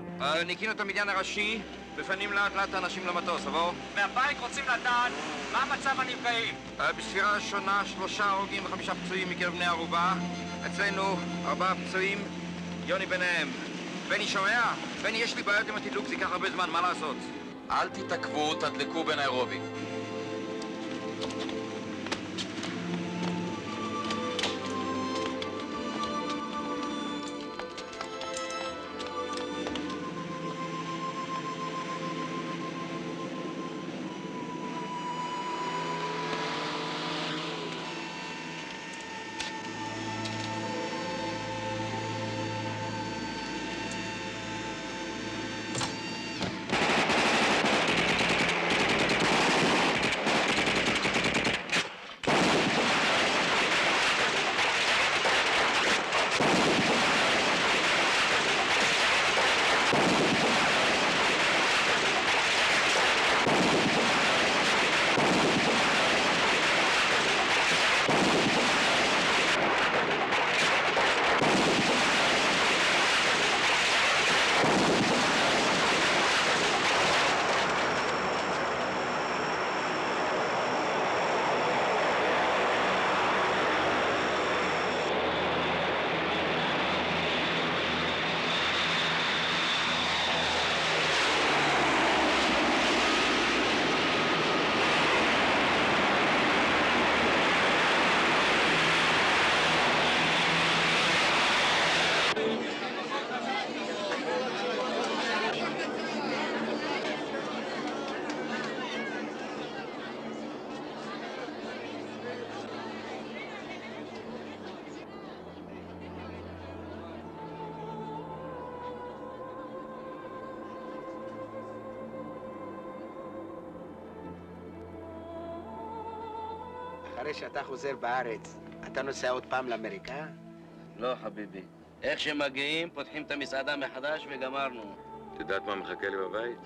ניקינו את המדיין הראשי, מפנים לאט לאט האנשים למטוס, עבור. מהבית רוצים לדעת מה מצב הנפגעים. בספירה ראשונה 3 הרוגים ו5 פצועים מקרב בני ערובה. אצלנו 4 פצועים, יוני ביניהם. בני, שומע? בני, יש לי בעיות עם התדלוק, זה ייקח הרבה זמן, מה לעשות? אל תתעכבו, תדלקו בניירובי. אחרי שאתה חוזר בארץ, אתה נוסע עוד פעם לאמריקה? לא, חביבי. איך שמגיעים, פותחים את המסעדה מחדש וגמרנו. את יודעת מה מחכה לי בבית?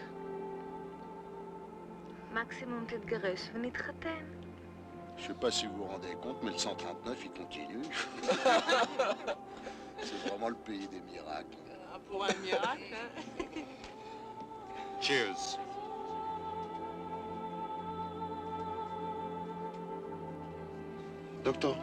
מקסימום תתגרש ונתחתן. Je sais pas si vous vous rendez compte, mais le 139, il continue. C'est vraiment le pays des miracles. Pour un miracle, hein? Cheers. Docteur.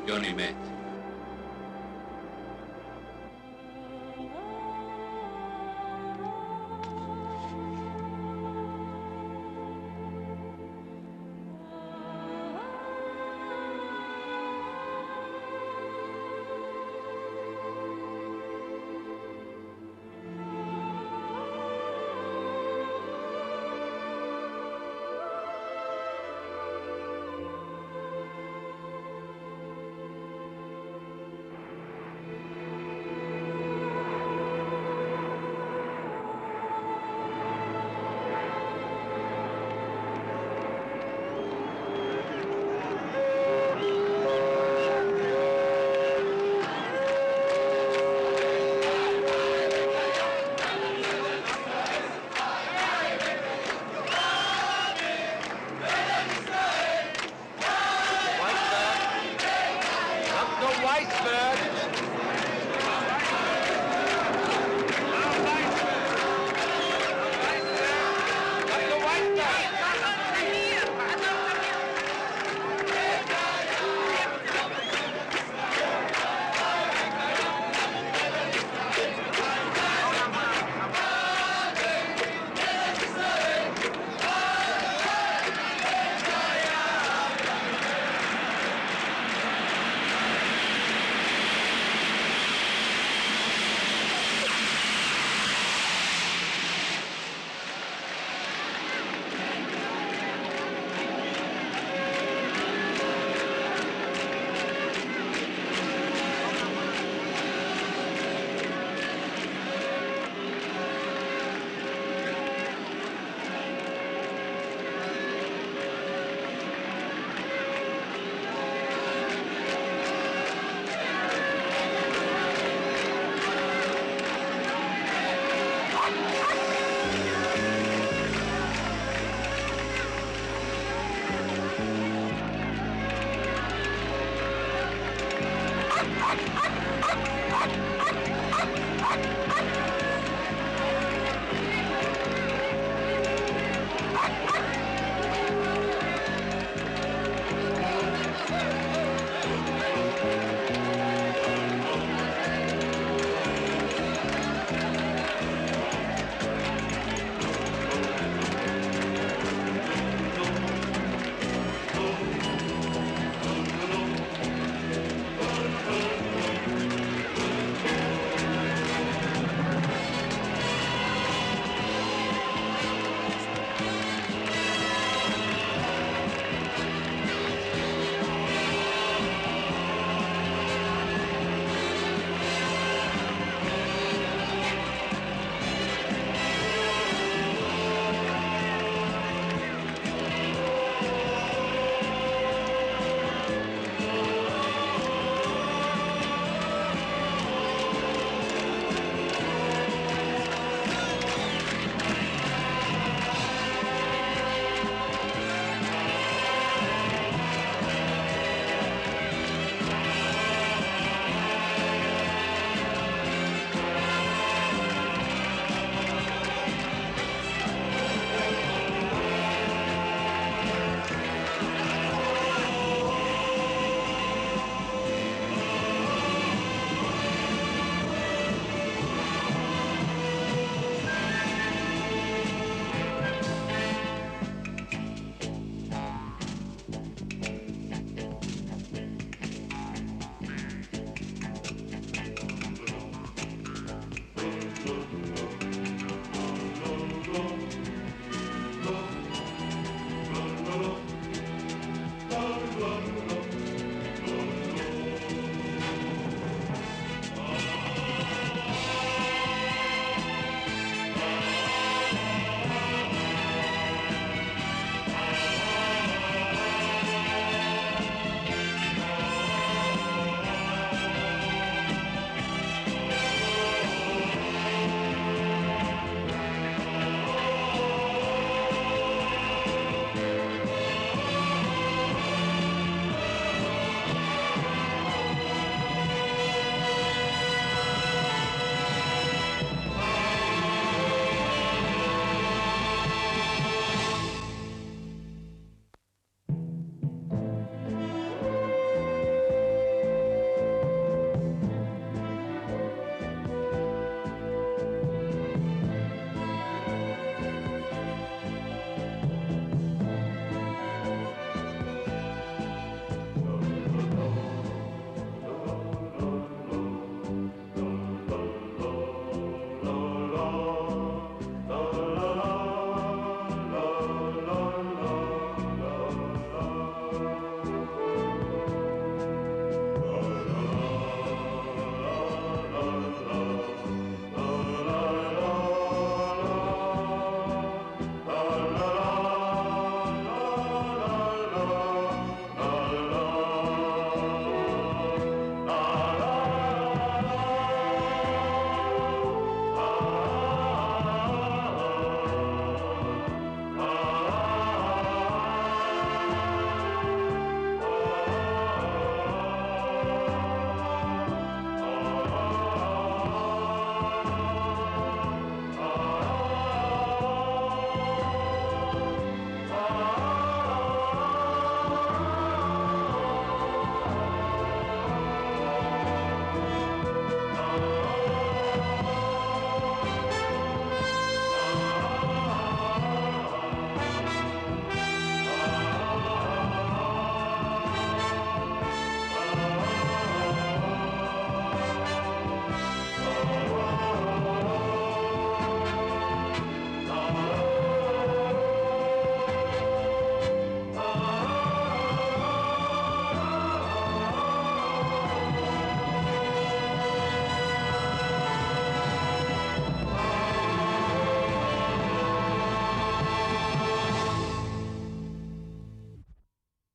יוני מת.